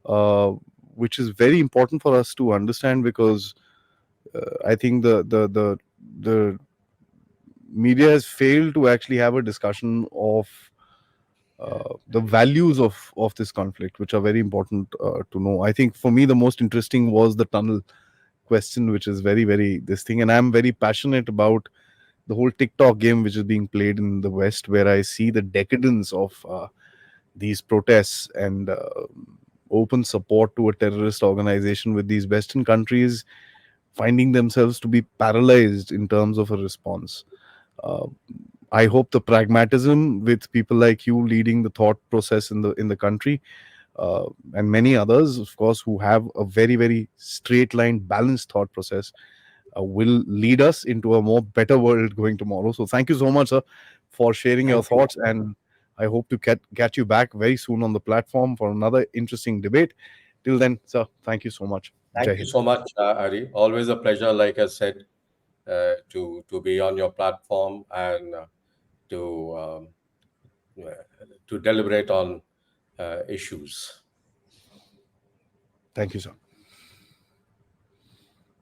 uh, which is very important for us to understand because I think the media has failed to actually have a discussion of the values of this conflict, which are very important to know. I think for me, the most interesting was the tunnel question, which is very, very this thing, and I'm very passionate about the whole TikTok game which is being played in the West, where I see the decadence of these protests and open support to a terrorist organization, with these Western countries finding themselves to be paralyzed in terms of a response. Uh, I hope the pragmatism with people like you leading the thought process in the country, and many others, of course, who have a very, very straight line, balanced thought process, will lead us into a more better world going tomorrow. So thank you so much, sir, for sharing your Thank you. thoughts, and I hope to get you back very soon on the platform for another interesting debate. Till then, sir, thank you so much. Thank Jai you Hind. so much, Ari. Always a pleasure, like I said, to be on your platform and to to deliberate on issues. Thank you, sir.